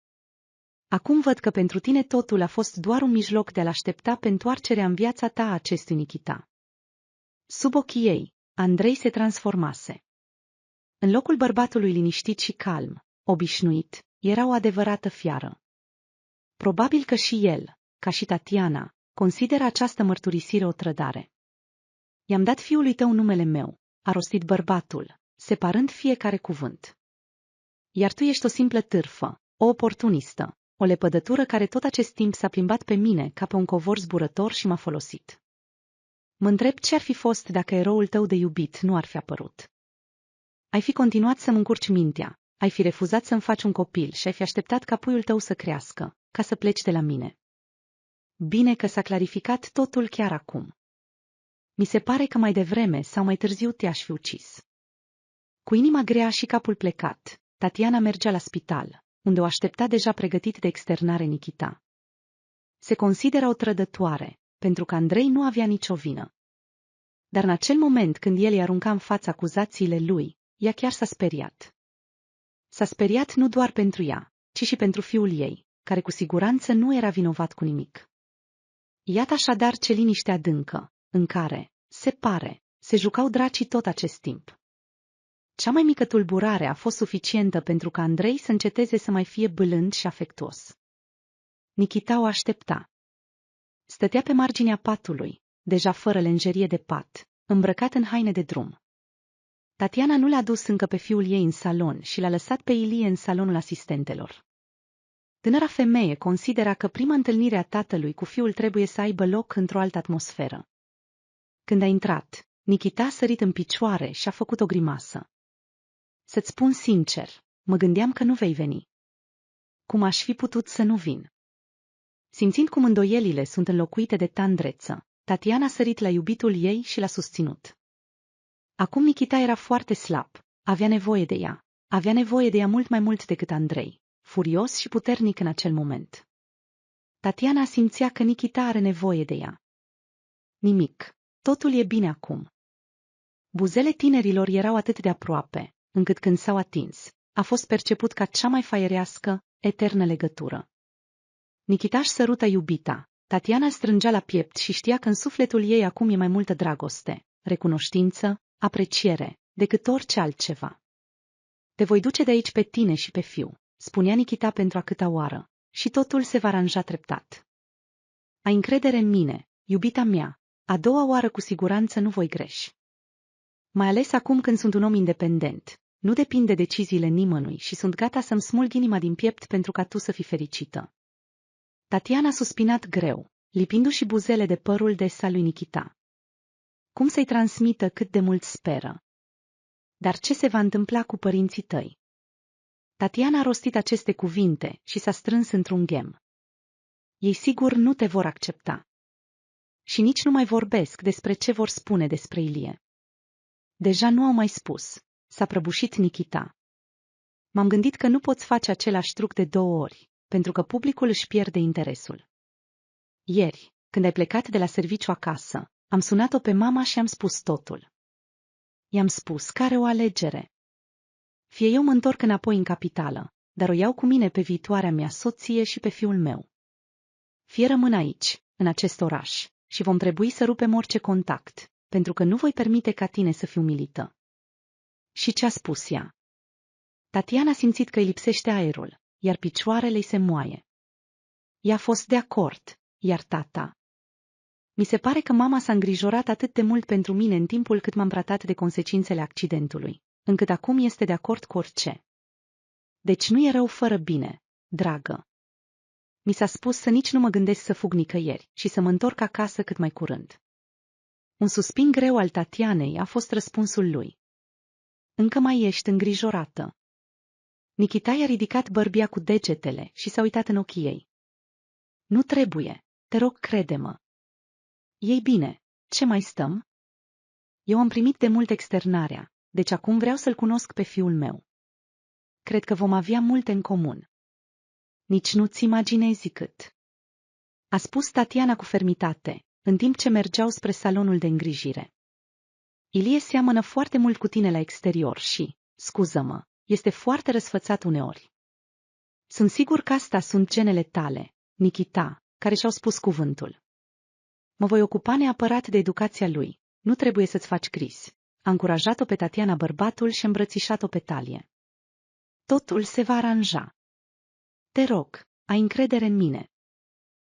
Acum văd că pentru tine totul a fost doar un mijloc de a-l aștepta pe întoarcerea în viața ta a acestui Nikita. Sub ochii ei, Andrei se transformase. În locul bărbatului liniștit și calm, obișnuit, era o adevărată fiară. Probabil că și el, ca și Tatiana, consideră această mărturisire o trădare. I-am dat fiului tău numele meu, a rostit bărbatul, separând fiecare cuvânt. Iar tu ești o simplă târfă, o oportunistă, o lepădătură care tot acest timp s-a plimbat pe mine ca pe un covor zburător și m-a folosit. Mă întreb ce ar fi fost dacă eroul tău de iubit nu ar fi apărut. Ai fi continuat să-mi încurci mintea, ai fi refuzat să-mi faci un copil și ai fi așteptat ca puiul tău să crească, ca să pleci de la mine. Bine că s-a clarificat totul chiar acum. Mi se pare că mai devreme sau mai târziu te-aș fi ucis. Cu inima grea și capul plecat, Tatiana mergea la spital, unde o aștepta deja pregătit de externare Nikita. Se considera o trădătoare, pentru că Andrei nu avea nicio vină. Dar în acel moment când el îi arunca în fața acuzațiile lui, ea chiar s-a speriat. S-a speriat nu doar pentru ea, ci și pentru fiul ei, care cu siguranță nu era vinovat cu nimic. Iată așadar ce liniște adâncă, în care, se pare, se jucau dracii tot acest timp. Cea mai mică tulburare a fost suficientă pentru ca Andrei să înceteze să mai fie blând și afectuos. Nikita o aștepta. Stătea pe marginea patului, deja fără lenjerie de pat, îmbrăcat în haine de drum. Tatiana nu l-a dus încă pe fiul ei în salon și l-a lăsat pe Ilie în salonul asistentelor. Tânăra femeie considera că prima întâlnire a tatălui cu fiul trebuie să aibă loc într-o altă atmosferă. Când a intrat, Nikita a sărit în picioare și a făcut o grimasă. Să-ți spun sincer, mă gândeam că nu vei veni. Cum aș fi putut să nu vin? Simțind cum îndoielile sunt înlocuite de tandreță, Tatiana a sărit la iubitul ei și l-a susținut. Acum Nikita era foarte slab, avea nevoie de ea mult mai mult decât Andrei, furios și puternic în acel moment. Tatiana simțea că Nikita are nevoie de ea. Nimic, totul e bine acum. Buzele tinerilor erau atât de aproape, încât când s-au atins, a fost perceput ca cea mai faierească, eternă legătură. Nikita își sărută iubita, Tatiana îl strângea la piept și știa că în sufletul ei acum e mai multă dragoste, recunoștință, apreciere, decât orice altceva. Te voi duce de aici pe tine și pe fiu, spunea Nikita pentru a câta oară, și totul se va aranja treptat. Ai încredere în mine, iubita mea, a doua oară cu siguranță nu voi greși. Mai ales acum când sunt un om independent, nu depind de deciziile nimănui și sunt gata să-mi smulg inima din piept pentru ca tu să fii fericită. Tatiana a suspinat greu, lipindu-și buzele de părul des al lui Nikita. Cum să-i transmită cât de mult speră? Dar ce se va întâmpla cu părinții tăi? Tatiana a rostit aceste cuvinte și s-a strâns într-un ghem. Ei sigur nu te vor accepta. Și nici nu mai vorbesc despre ce vor spune despre Ilie. Deja nu au mai spus, s-a prăbușit Nikita. M-am gândit că nu poți face același truc de 2 ori, pentru că publicul își pierde interesul. Ieri, când ai plecat de la serviciu acasă, am sunat-o pe mama și am spus totul. I-am spus că are o alegere. Fie eu mă întorc înapoi în capitală, dar o iau cu mine pe viitoarea mea soție și pe fiul meu. Fie rămân aici, în acest oraș, și vom trebui să rupem orice contact, pentru că nu voi permite ca tine să fii umilită. Și ce a spus ea? Tatiana a simțit că îi lipsește aerul, iar picioarele îi se moaie. Ea a fost de acord, iar tata. Mi se pare că mama s-a îngrijorat atât de mult pentru mine în timpul cât m-am tratat de consecințele accidentului, încât acum este de acord cu orice. Deci nu e rău fără bine, dragă. Mi s-a spus să nici nu mă gândesc să fug nicăieri și să mă întorc acasă cât mai curând. Un suspin greu al Tatianei a fost răspunsul lui. Încă mai ești îngrijorată. Nikita i-a ridicat bărbia cu degetele și s-a uitat în ochii ei. Nu trebuie, te rog, crede-mă. Ei bine, ce mai stăm? Eu am primit de mult externarea, deci acum vreau să-l cunosc pe fiul meu. Cred că vom avea multe în comun. Nici nu-ți imaginezi cât. A spus Tatiana cu fermitate, în timp ce mergeau spre salonul de îngrijire. Ilie seamănă foarte mult cu tine la exterior și, scuză-mă, este foarte răsfățat uneori. Sunt sigur că astea sunt genele tale, Nikita, care și-au spus cuvântul. Mă voi ocupa neapărat de educația lui, nu trebuie să-ți faci griji. A încurajat-o pe Tatiana bărbatul și îmbrățișat-o pe talie. Totul se va aranja. Te rog, ai încredere în mine.